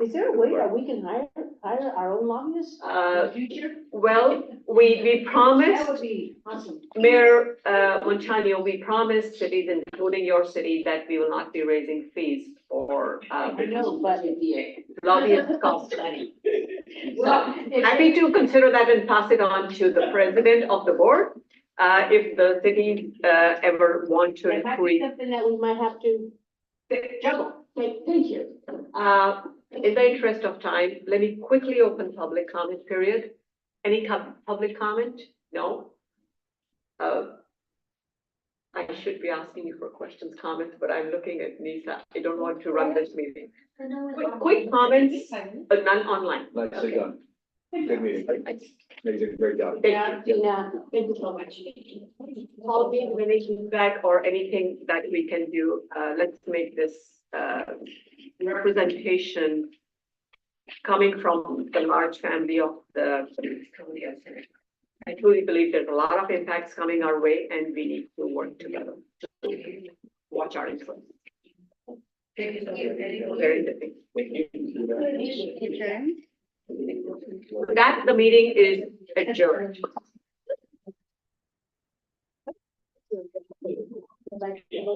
Is there a way that we can hire our own lobbyists in the future? Well, we promised. That would be awesome. Mayor Montano, we promised cities, including your city, that we will not be raising fees for I know, but lobbyist cost money. So happy to consider that and pass it on to the president of the board. If the city ever want to it might be increase. something that we might have to juggle. Thank you. In the interest of time, let me quickly open public comment period. Any public comment? No? I should be asking you for questions, comments, but I'm looking at Nisa. I don't want to run this meeting. Quick comments, but none online. Nicely done. Good meeting. You did a great job. Thank you. Tina, thank you so much. Call me with any feedback or anything that we can do. Let's make this representation coming from the large family of the county of Seneca. I truly believe there's a lot of impacts coming our way, and we need to work together to watch our influence. Thank you so much. Very interesting. With that, the meeting is adjourned. Yeah.